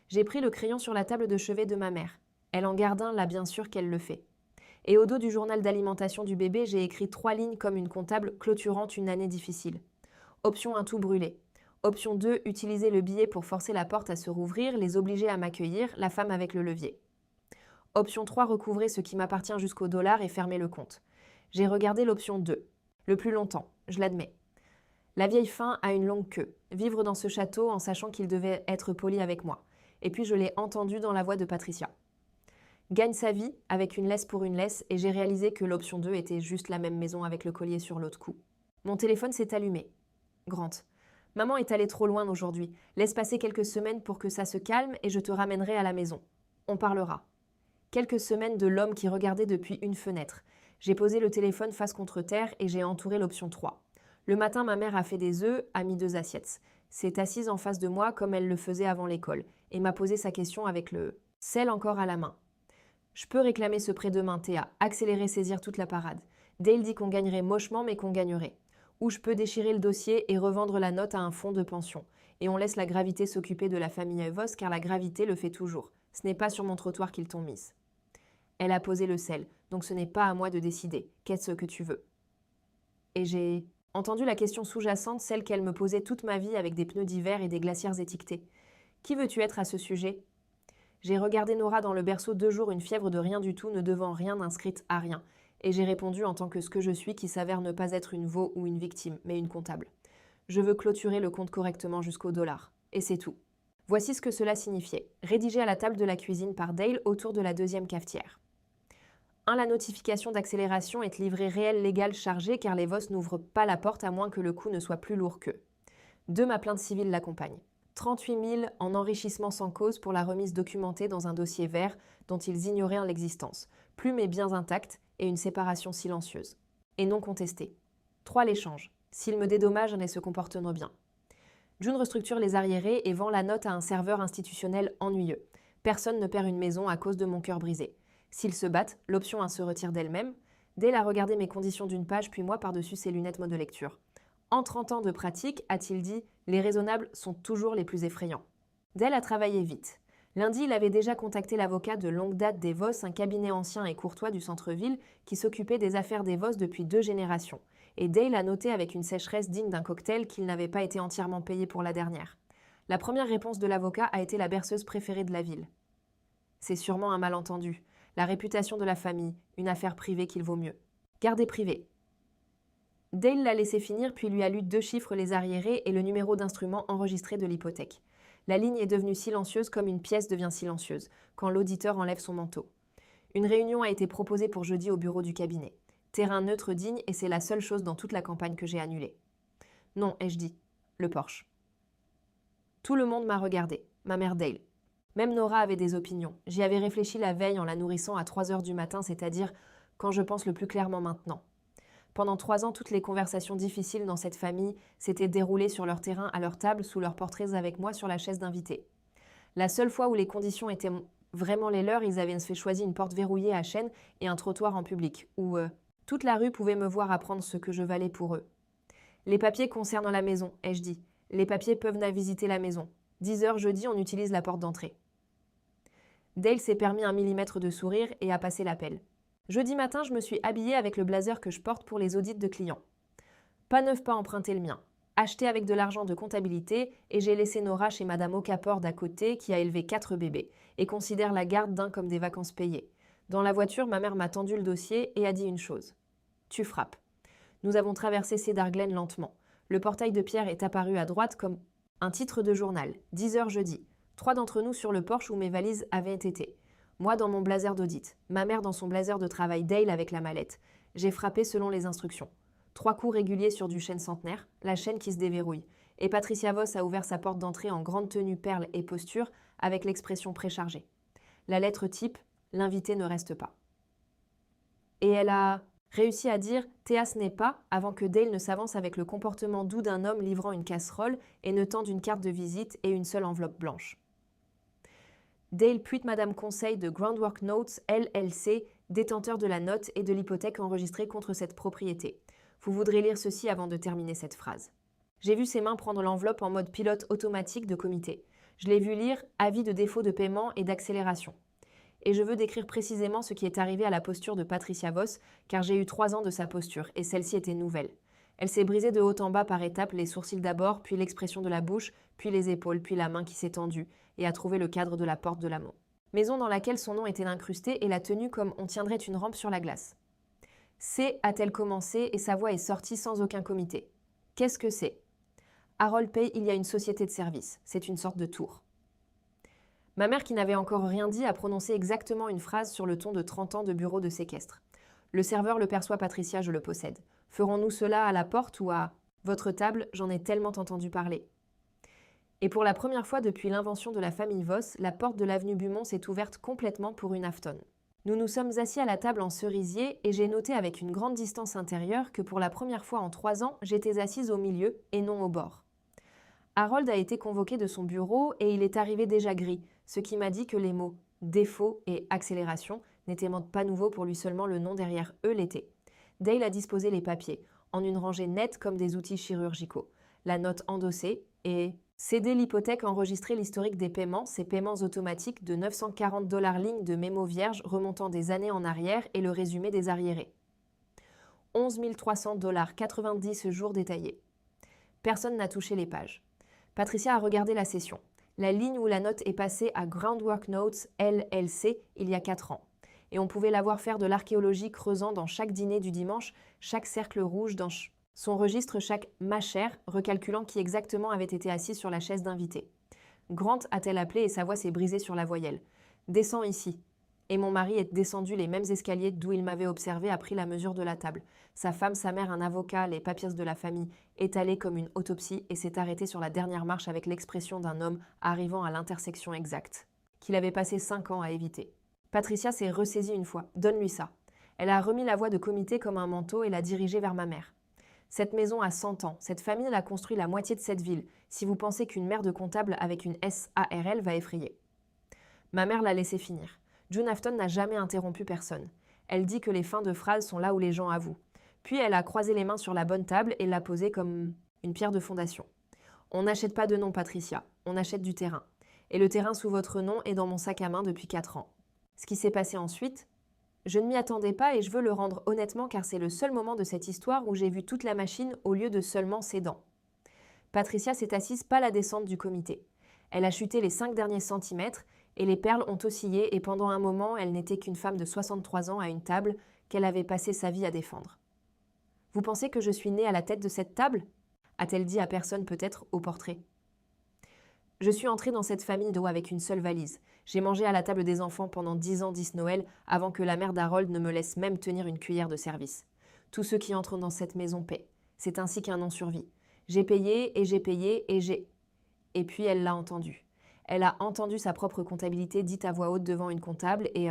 [SPEAKER 1] J'ai pris le crayon sur la table de chevet de ma mère. Elle en garde un là bien sûr qu'elle le fait. Et au dos du journal d'alimentation du bébé, j'ai écrit 3 lignes comme une comptable clôturant une année difficile. Option 1, tout brûler. Option 2, utiliser le billet pour forcer la porte à se rouvrir, les obliger à m'accueillir, la femme avec le levier. Option 3, recouvrer ce qui m'appartient jusqu'au dollar et fermer le compte. J'ai regardé l'option 2. Le plus longtemps, je l'admets. La vieille fin a une longue queue. Vivre dans ce château en sachant qu'il devait être poli avec moi. Et puis je l'ai entendu dans la voix de Patricia. Gagne sa vie avec une laisse pour une laisse et j'ai réalisé que l'option 2 était juste la même maison avec le collier sur l'autre cou. Mon téléphone s'est allumé. Grant. Maman est allée trop loin aujourd'hui. Laisse passer quelques semaines pour que ça se calme et je te ramènerai à la maison. On parlera. Quelques semaines de l'homme qui regardait depuis une fenêtre. J'ai posé le téléphone face contre terre et j'ai entouré l'option 3. Le matin, ma mère a fait des œufs, a mis 2 assiettes. S'est assise en face de moi comme elle le faisait avant l'école et m'a posé sa question avec le sel encore à la main. Je peux réclamer ce prêt demain, Théa, accélérer, saisir toute la parade. Dale dit qu'on gagnerait mochement mais qu'on gagnerait. Ou je peux déchirer le dossier et revendre la note à un fonds de pension. Et on laisse la gravité s'occuper de la famille Vos car la gravité le fait toujours. Ce n'est pas sur mon trottoir qu'ils t'ont mise. Elle a posé le sel, donc ce n'est pas à moi de décider. Qu'est-ce que tu veux ? Et j'ai entendu la question sous-jacente, celle qu'elle me posait toute ma vie avec des pneus d'hiver et des glacières étiquetées. Qui veux-tu être à ce sujet ? J'ai regardé Nora dans le berceau 2 jours, une fièvre de rien du tout, ne devant rien, inscrite à rien. Et j'ai répondu en tant que ce que je suis, qui s'avère ne pas être une veau ou une victime, mais une comptable. Je veux clôturer le compte correctement jusqu'au dollar. Et c'est tout. Voici ce que cela signifiait. Rédigé à la table de la cuisine par Dale autour de la deuxième cafetière. 1. La notification d'accélération est livrée réel légal chargée car les VOS n'ouvrent pas la porte à moins que le coût ne soit plus lourd qu'eux. 2. Ma plainte civile l'accompagne. 38 000 en enrichissement sans cause pour la remise documentée dans un dossier vert dont ils ignoraient l'existence. Plumes et biens intacts et une séparation silencieuse. Et non contestée. 3. L'échange. S'ils me dédommagent et se comportent bien. June restructure les arriérés et vend la note à un serveur institutionnel ennuyeux. Personne ne perd une maison à cause de mon cœur brisé. S'ils se battent, l'option 1 se retire d'elle-même. Dale a regardé mes conditions d'une page, puis moi par-dessus ses lunettes mode lecture. En 30 ans de pratique, a-t-il dit, les raisonnables sont toujours les plus effrayants. Dale a travaillé vite. Lundi, il avait déjà contacté l'avocat de longue date des VOS, un cabinet ancien et courtois du centre-ville qui s'occupait des affaires des VOS depuis 2 générations. Et Dale a noté avec une sécheresse digne d'un cocktail qu'il n'avait pas été entièrement payé pour la dernière. La première réponse de l'avocat a été la berceuse préférée de la ville. C'est sûrement un malentendu. La réputation de la famille, une affaire privée qu'il vaut mieux. Gardez privé. Dale l'a laissé finir puis lui a lu 2 chiffres les arriérés et le numéro d'instrument enregistré de l'hypothèque. La ligne est devenue silencieuse comme une pièce devient silencieuse, quand l'auditeur enlève son manteau. Une réunion a été proposée pour jeudi au bureau du cabinet. Terrain neutre digne et c'est la seule chose dans toute la campagne que j'ai annulée. Non, ai-je dit. Le Porsche. Tout le monde m'a regardé, ma mère Dale. Même Nora avait des opinions. J'y avais réfléchi la veille en la nourrissant à 3 heures du matin, c'est-à-dire quand je pense le plus clairement maintenant. Pendant 3 ans, toutes les conversations difficiles dans cette famille s'étaient déroulées sur leur terrain, à leur table, sous leurs portraits avec moi sur la chaise d'invité. La seule fois où les conditions étaient vraiment les leurs, ils avaient fait choisir une porte verrouillée à chaîne et un trottoir en public, où toute la rue pouvait me voir apprendre ce que je valais pour eux. Les papiers concernent la maison, ai-je dit. Les papiers peuvent visiter la maison. 10 heures jeudi, on utilise la porte d'entrée. Dale s'est permis 1 millimètre de sourire et a passé l'appel. Jeudi matin, je me suis habillée avec le blazer que je porte pour les audits de clients. Pas neuf, pas emprunté le mien. Acheté avec de l'argent de comptabilité et j'ai laissé Nora chez Madame Okafor d'à côté qui a élevé 4 bébés et considère la garde d'un comme des vacances payées. Dans la voiture, ma mère m'a tendu le dossier et a dit une chose. Tu frappes. Nous avons traversé Cedar Glen lentement. Le portail de pierre est apparu à droite comme un titre de journal. 10 heures jeudi. 3 d'entre nous sur le porche où mes valises avaient été. Moi dans mon blazer d'audit. Ma mère dans son blazer de travail, Dale avec la mallette. J'ai frappé selon les instructions. 3 coups réguliers sur du chêne centenaire, la chaîne qui se déverrouille. Et Patricia Voss a ouvert sa porte d'entrée en grande tenue perle et posture avec l'expression préchargée. La lettre type, l'invité ne reste pas. Et elle a réussi à dire « Théas n'est pas » avant que Dale ne s'avance avec le comportement doux d'un homme livrant une casserole et ne tende une carte de visite et une seule enveloppe blanche. Dale puis Madame Conseil de Groundwork Notes LLC, détenteur de la note et de l'hypothèque enregistrée contre cette propriété. Vous voudrez lire ceci avant de terminer cette phrase. J'ai vu ses mains prendre l'enveloppe en mode pilote automatique de comité. Je l'ai vu lire « Avis de défaut de paiement et d'accélération ». Et je veux décrire précisément ce qui est arrivé à la posture de Patricia Voss, car j'ai eu 3 ans de sa posture, et celle-ci était nouvelle. Elle s'est brisée de haut en bas par étapes, les sourcils d'abord, puis l'expression de la bouche, puis les épaules, puis la main qui s'est tendue, et a trouvé le cadre de la porte de l'amont. Maison dans laquelle son nom était incrusté et la tenue comme on tiendrait une rampe sur la glace. C a-t-elle commencé et sa voix est sortie sans aucun comité. Qu'est-ce que c'est? Harold Pay, il y a une société de service. C'est une sorte de tour. Ma mère, qui n'avait encore rien dit, a prononcé exactement une phrase sur le ton de 30 ans de bureau de séquestre. Le serveur le perçoit, Patricia, je le possède. Ferons-nous cela à la porte ou à votre table? J'en ai tellement entendu parler. Et pour la première fois depuis l'invention de la famille Voss, la porte de l'avenue Beaumont s'est ouverte complètement pour une Afton. Nous nous sommes assis à la table en cerisier et j'ai noté avec une grande distance intérieure que pour la première fois en 3 ans, j'étais assise au milieu et non au bord. Harold a été convoqué de son bureau et il est arrivé déjà gris, ce qui m'a dit que les mots « défaut » et « accélération » n'étaient pas nouveaux pour lui, seulement le nom derrière eux l'était. Dale a disposé les papiers, en une rangée nette comme des outils chirurgicaux. La note endossée et céder l'hypothèque, enregistrer l'historique des paiements, ces paiements automatiques de 940 $ ligne de mémo vierge remontant des années en arrière et le résumé des arriérés. 11 300 $, 90 jours détaillés. Personne n'a touché les pages. Patricia a regardé la session. La ligne où la note est passée à Groundwork Notes LLC il y a 4 ans. Et on pouvait la voir faire de l'archéologie creusant dans chaque dîner du dimanche, chaque cercle rouge dans son registre, chaque ma chère, recalculant qui exactement avait été assis sur la chaise d'invité. Grant a-t-elle appelé et sa voix s'est brisée sur la voyelle. Descends ici. Et mon mari est descendu les mêmes escaliers d'où il m'avait observé, a pris la mesure de la table. Sa femme, sa mère, un avocat, les papiers de la famille, étalés comme une autopsie, et s'est arrêté sur la dernière marche avec l'expression d'un homme arrivant à l'intersection exacte, qu'il avait passé 5 ans à éviter. Patricia s'est ressaisie une fois. Donne-lui ça. Elle a remis la voix de comité comme un manteau et l'a dirigée vers ma mère. Cette maison a 100 ans. Cette famille l'a construit la moitié de cette ville. Si vous pensez qu'une mère de comptable avec une SARL va effrayer. Ma mère l'a laissé finir. June Afton n'a jamais interrompu personne. Elle dit que les fins de phrase sont là où les gens avouent. Puis elle a croisé les mains sur la bonne table et l'a posée comme une pierre de fondation. On n'achète pas de nom, Patricia. On achète du terrain. Et le terrain sous votre nom est dans mon sac à main depuis 4 ans. Ce qui s'est passé ensuite, je ne m'y attendais pas et je veux le rendre honnêtement car c'est le seul moment de cette histoire où j'ai vu toute la machine au lieu de seulement ses dents. Patricia s'est assise pas la descente du comité. Elle a chuté les 5 derniers centimètres et les perles ont oscillé et pendant un moment, elle n'était qu'une femme de 63 ans à une table qu'elle avait passé sa vie à défendre. « Vous pensez que je suis née à la tête de cette table ?» a-t-elle dit à personne peut-être au portrait. Je suis entrée dans cette famille d'eau avec une seule valise. J'ai mangé à la table des enfants pendant 10 ans 10 Noël avant que la mère d'Harold ne me laisse même tenir une cuillère de service. Tous ceux qui entrent dans cette maison paient. C'est ainsi qu'un nom survit. J'ai payé et j'ai payé et j'ai... Et puis elle l'a entendu. Elle a entendu sa propre comptabilité dite à voix haute devant une comptable et...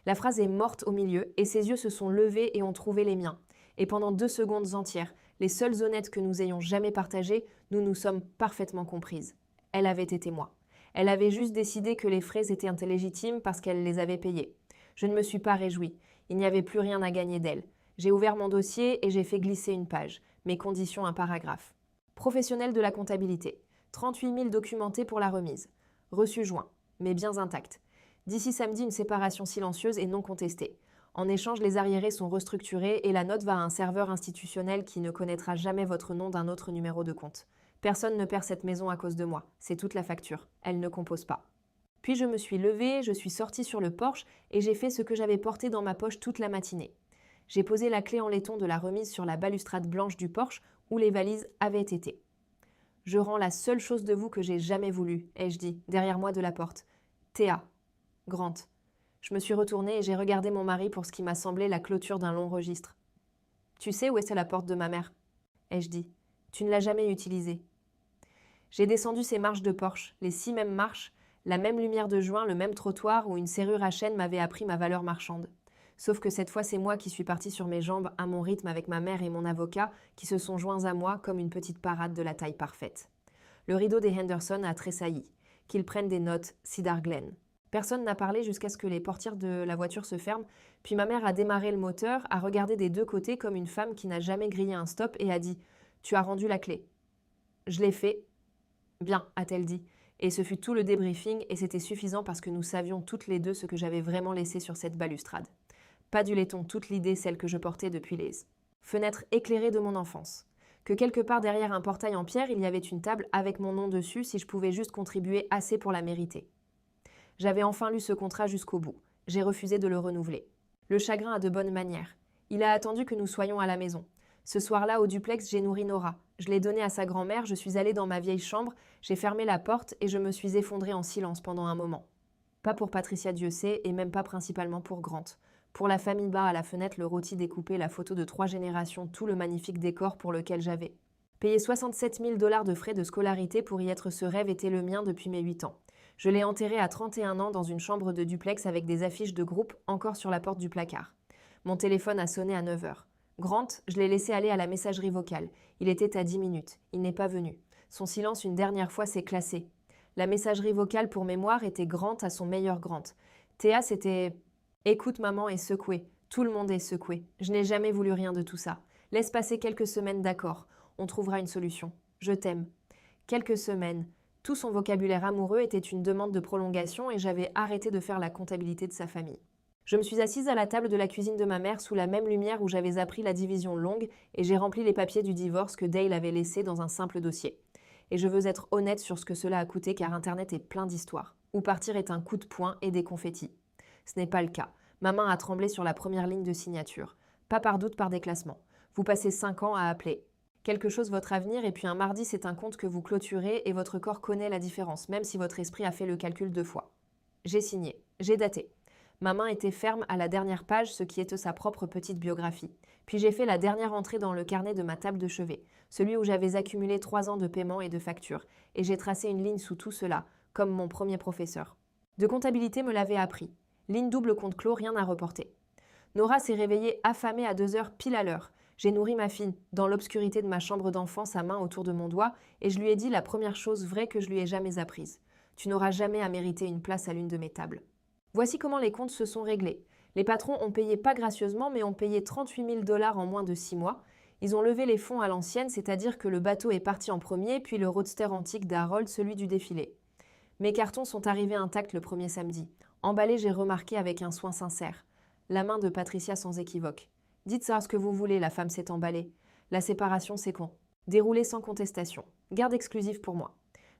[SPEAKER 1] La phrase est morte au milieu et ses yeux se sont levés et ont trouvé les miens. Et pendant 2 secondes entières, les seules honnêtes que nous ayons jamais partagées, nous nous sommes parfaitement comprises. Elle avait été moi. Elle avait juste décidé que les frais étaient légitimes parce qu'elle les avait payés. Je ne me suis pas réjouie. Il n'y avait plus rien à gagner d'elle. J'ai ouvert mon dossier et j'ai fait glisser une page. Mes conditions, un paragraphe. Professionnel de la comptabilité. 38 000 documentés pour la remise. Reçu joint, mais biens intacts. D'ici samedi, une séparation silencieuse et non contestée. En échange, les arriérés sont restructurés et la note va à un serveur institutionnel qui ne connaîtra jamais votre nom d'un autre numéro de compte. Personne ne perd cette maison à cause de moi. C'est toute la facture. Elle ne compose pas. Puis je me suis levée, je suis sortie sur le porche et j'ai fait ce que j'avais porté dans ma poche toute la matinée. J'ai posé la clé en laiton de la remise sur la balustrade blanche du porche où les valises avaient été. Je rends la seule chose de vous que j'ai jamais voulu, ai-je dit, derrière moi de la porte. Théa. Grant. Je me suis retournée et j'ai regardé mon mari pour ce qui m'a semblé la clôture d'un long registre. Tu sais où est la porte de ma mère, ai-je dit. Tu ne l'as jamais utilisée. J'ai descendu ces marches de porche, les 6 mêmes marches, la même lumière de juin, le même trottoir où une serrure à chaîne m'avait appris ma valeur marchande. Sauf que cette fois, c'est moi qui suis partie sur mes jambes à mon rythme avec ma mère et mon avocat qui se sont joints à moi comme une petite parade de la taille parfaite. Le rideau des Henderson a tressailli. Qu'ils prennent des notes, Cedar Glen. Personne n'a parlé jusqu'à ce que les portières de la voiture se ferment, puis ma mère a démarré le moteur, a regardé des 2 côtés comme une femme qui n'a jamais grillé un stop et a dit « Tu as rendu la clé ». Je l'ai fait. Bien, a-t-elle dit. Et ce fut tout le débriefing et c'était suffisant parce que nous savions toutes les deux ce que j'avais vraiment laissé sur cette balustrade. Pas du laiton, toute l'idée, celle que je portais depuis les fenêtres éclairées de mon enfance. Que quelque part derrière un portail en pierre, il y avait une table avec mon nom dessus si je pouvais juste contribuer assez pour la mériter. J'avais enfin lu ce contrat jusqu'au bout. J'ai refusé de le renouveler. Le chagrin a de bonnes manières. Il a attendu que nous soyons à la maison. Ce soir-là, au duplex, j'ai nourri Nora. Je l'ai donnée à sa grand-mère, je suis allée dans ma vieille chambre, j'ai fermé la porte et je me suis effondrée en silence pendant un moment. Pas pour Patricia Dieu sait, et même pas principalement pour Grant. Pour la famille bas à la fenêtre, le rôti découpé, la photo de 3 générations, tout le magnifique décor pour lequel j'avais payé 67 000 $ de frais de scolarité pour y être. Ce rêve était le mien depuis mes 8 ans. Je l'ai enterré à 31 ans dans une chambre de duplex avec des affiches de groupe encore sur la porte du placard. Mon téléphone a sonné à 9 h. Grant, je l'ai laissé aller à la messagerie vocale. Il était à 10 minutes. Il n'est pas venu. Son silence une dernière fois s'est classé. La messagerie vocale pour mémoire était Grant à son meilleur Grant. Théa, c'était « Écoute, maman est secouée. Tout le monde est secoué. Je n'ai jamais voulu rien de tout ça. Laisse passer quelques semaines, d'accord. On trouvera une solution. Je t'aime. » Quelques semaines. Tout son vocabulaire amoureux était une demande de prolongation et j'avais arrêté de faire la comptabilité de sa famille. Je me suis assise à la table de la cuisine de ma mère sous la même lumière où j'avais appris la division longue et j'ai rempli les papiers du divorce que Dale avait laissés dans un simple dossier. Et je veux être honnête sur ce que cela a coûté car Internet est plein d'histoires, où partir est un coup de poing et des confettis. Ce n'est pas le cas. Ma main a tremblé sur la première ligne de signature. Pas par doute, par déclassement. Vous passez 5 ans à appeler. Quelque chose votre avenir et puis un mardi c'est un compte que vous clôturez et votre corps connaît la différence, même si votre esprit a fait le calcul 2 fois. J'ai signé, j'ai daté. Ma main était ferme à la dernière page, ce qui est sa propre petite biographie. Puis j'ai fait la dernière entrée dans le carnet de ma table de chevet, celui où j'avais accumulé 3 ans de paiement et de factures, et j'ai tracé une ligne sous tout cela, comme mon premier professeur. De comptabilité me l'avait appris. Ligne double compte clos, rien à reporter. Nora s'est réveillée affamée à 2 heures pile à l'heure. J'ai nourri ma fille, dans l'obscurité de ma chambre d'enfant, sa main autour de mon doigt, et je lui ai dit la première chose vraie que je lui ai jamais apprise. Tu n'auras jamais à mériter une place à l'une de mes tables. Voici comment les comptes se sont réglés. Les patrons ont payé pas gracieusement, mais ont payé 38 000 $ en moins de 6 mois. Ils ont levé les fonds à l'ancienne, c'est-à-dire que le bateau est parti en premier, puis le roadster antique d'Harold, celui du défilé. Mes cartons sont arrivés intacts le premier samedi. Emballés, j'ai remarqué avec un soin sincère. La main de Patricia sans équivoque. Dites ça ce que vous voulez, la femme s'est emballée. La séparation, c'est con. Déroulé sans contestation. Garde exclusive pour moi.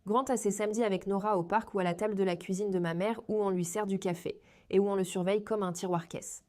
[SPEAKER 1] Grant a ses samedis avec Nora au parc ou à la table de la cuisine de ma mère où on lui sert du café et où on le surveille comme un tiroir-caisse.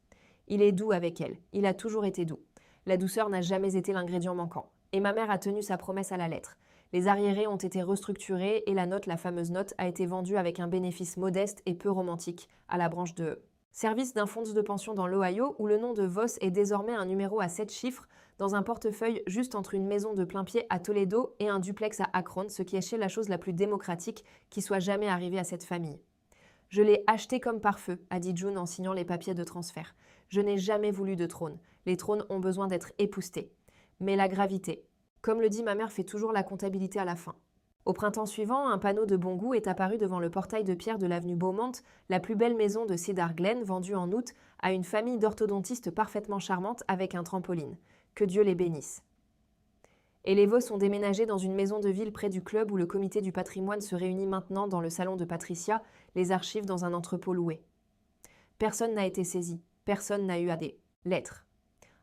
[SPEAKER 1] Il est doux avec elle. Il a toujours été doux. La douceur n'a jamais été l'ingrédient manquant. Et ma mère a tenu sa promesse à la lettre. Les arriérés ont été restructurés et la note, la fameuse note, a été vendue avec un bénéfice modeste et peu romantique à la branche de service d'un fonds de pension dans l'Ohio où le nom de Voss est désormais un numéro à 7 chiffres dans un portefeuille juste entre une maison de plain-pied à Toledo et un duplex à Akron, ce qui est chez la chose la plus démocratique qui soit jamais arrivée à cette famille. Je l'ai acheté comme par feu, a dit June en signant les papiers de transfert. Je n'ai jamais voulu de trône. Les trônes ont besoin d'être époussetés. Mais la gravité. Comme le dit ma mère, fait toujours la comptabilité à la fin. Au printemps suivant, un panneau de bon goût est apparu devant le portail de pierre de l'avenue Beaumont, la plus belle maison de Cedar Glen, vendue en août à une famille d'orthodontistes parfaitement charmante avec un trampoline. Que Dieu les bénisse. Et les Voss sont déménagés dans une maison de ville près du club où le comité du patrimoine se réunit maintenant dans le salon de Patricia, les archives dans un entrepôt loué. Personne n'a été saisi, personne n'a eu à des lettres.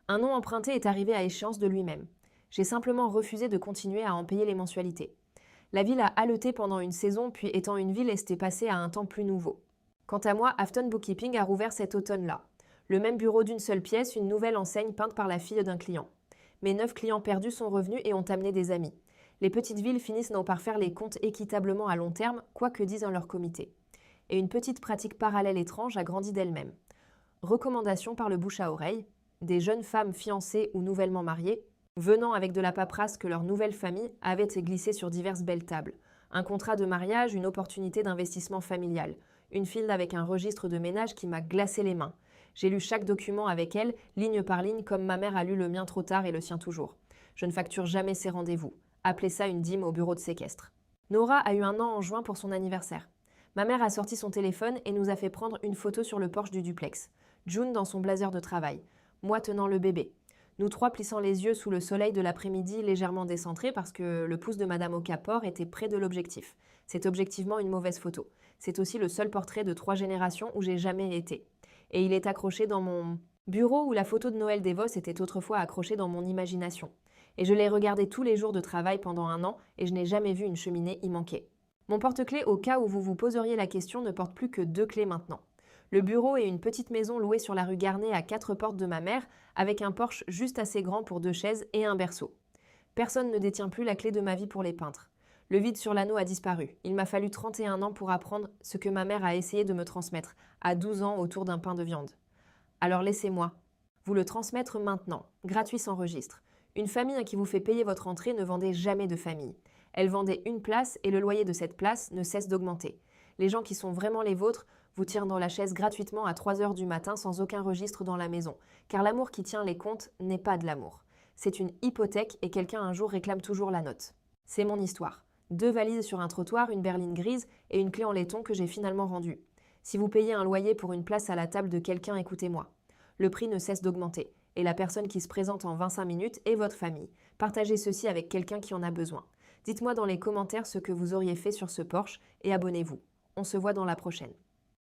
[SPEAKER 1] Un nom emprunté est arrivé à échéance de lui-même. J'ai simplement refusé de continuer à en payer les mensualités. La ville a haleté pendant une saison, puis étant une ville, est passée à un temps plus nouveau. Quant à moi, Afton Bookkeeping a rouvert cet automne-là. Le même bureau d'une seule pièce, une nouvelle enseigne peinte par la fille d'un client. Mes 9 clients perdus sont revenus et ont amené des amis. Les petites villes finissent par faire les comptes équitablement à long terme, quoi que disent leur comité. Et une petite pratique parallèle étrange a grandi d'elle-même. Recommandation par le bouche à oreille, des jeunes femmes fiancées ou nouvellement mariées, venant avec de la paperasse que leur nouvelle famille avait glissée sur diverses belles tables. Un contrat de mariage, une opportunité d'investissement familial. Une file avec un registre de ménage qui m'a glacé les mains. J'ai lu chaque document avec elle, ligne par ligne, comme ma mère a lu le mien trop tard et le sien toujours. Je ne facture jamais ses rendez-vous. Appelez ça une dîme au bureau de séquestre. Nora a eu 1 an en juin pour son anniversaire. Ma mère a sorti son téléphone et nous a fait prendre une photo sur le porche du duplex. June dans son blazer de travail. Moi tenant le bébé. Nous 3 plissant les yeux sous le soleil de l'après-midi légèrement décentré parce que le pouce de Madame Okafor était près de l'objectif. C'est objectivement une mauvaise photo. C'est aussi le seul portrait de 3 générations où j'ai jamais été. Et il est accroché dans mon bureau où la photo de Noël des Voss était autrefois accrochée dans mon imagination. Et je l'ai regardé tous les jours de travail pendant 1 an et je n'ai jamais vu une cheminée y manquer. Mon porte-clés, au cas où vous vous poseriez la question, ne porte plus que 2 clés maintenant. Le bureau est une petite maison louée sur la rue Garnet à 4 portes de ma mère, avec un porche juste assez grand pour 2 chaises et un berceau. Personne ne détient plus la clé de ma vie pour les peintres. Le vide sur l'anneau a disparu. Il m'a fallu 31 ans pour apprendre ce que ma mère a essayé de me transmettre, à 12 ans autour d'un pain de viande. Alors laissez-moi vous le transmettre maintenant, gratuit sans registre. Une famille qui vous fait payer votre entrée ne vendait jamais de famille. Elle vendait une place et le loyer de cette place ne cesse d'augmenter. Les gens qui sont vraiment les vôtres vous tirent dans la chaise gratuitement à 3 heures du matin sans aucun registre dans la maison, car l'amour qui tient les comptes n'est pas de l'amour. C'est une hypothèque et quelqu'un un jour réclame toujours la note. C'est mon histoire. 2 valises sur un trottoir, une berline grise et une clé en laiton que j'ai finalement rendue. Si vous payez un loyer pour une place à la table de quelqu'un, écoutez-moi. Le prix ne cesse d'augmenter et la personne qui se présente en 25 minutes est votre famille. Partagez ceci avec quelqu'un qui en a besoin. Dites-moi dans les commentaires ce que vous auriez fait sur ce Porsche et abonnez-vous. On se voit dans la prochaine.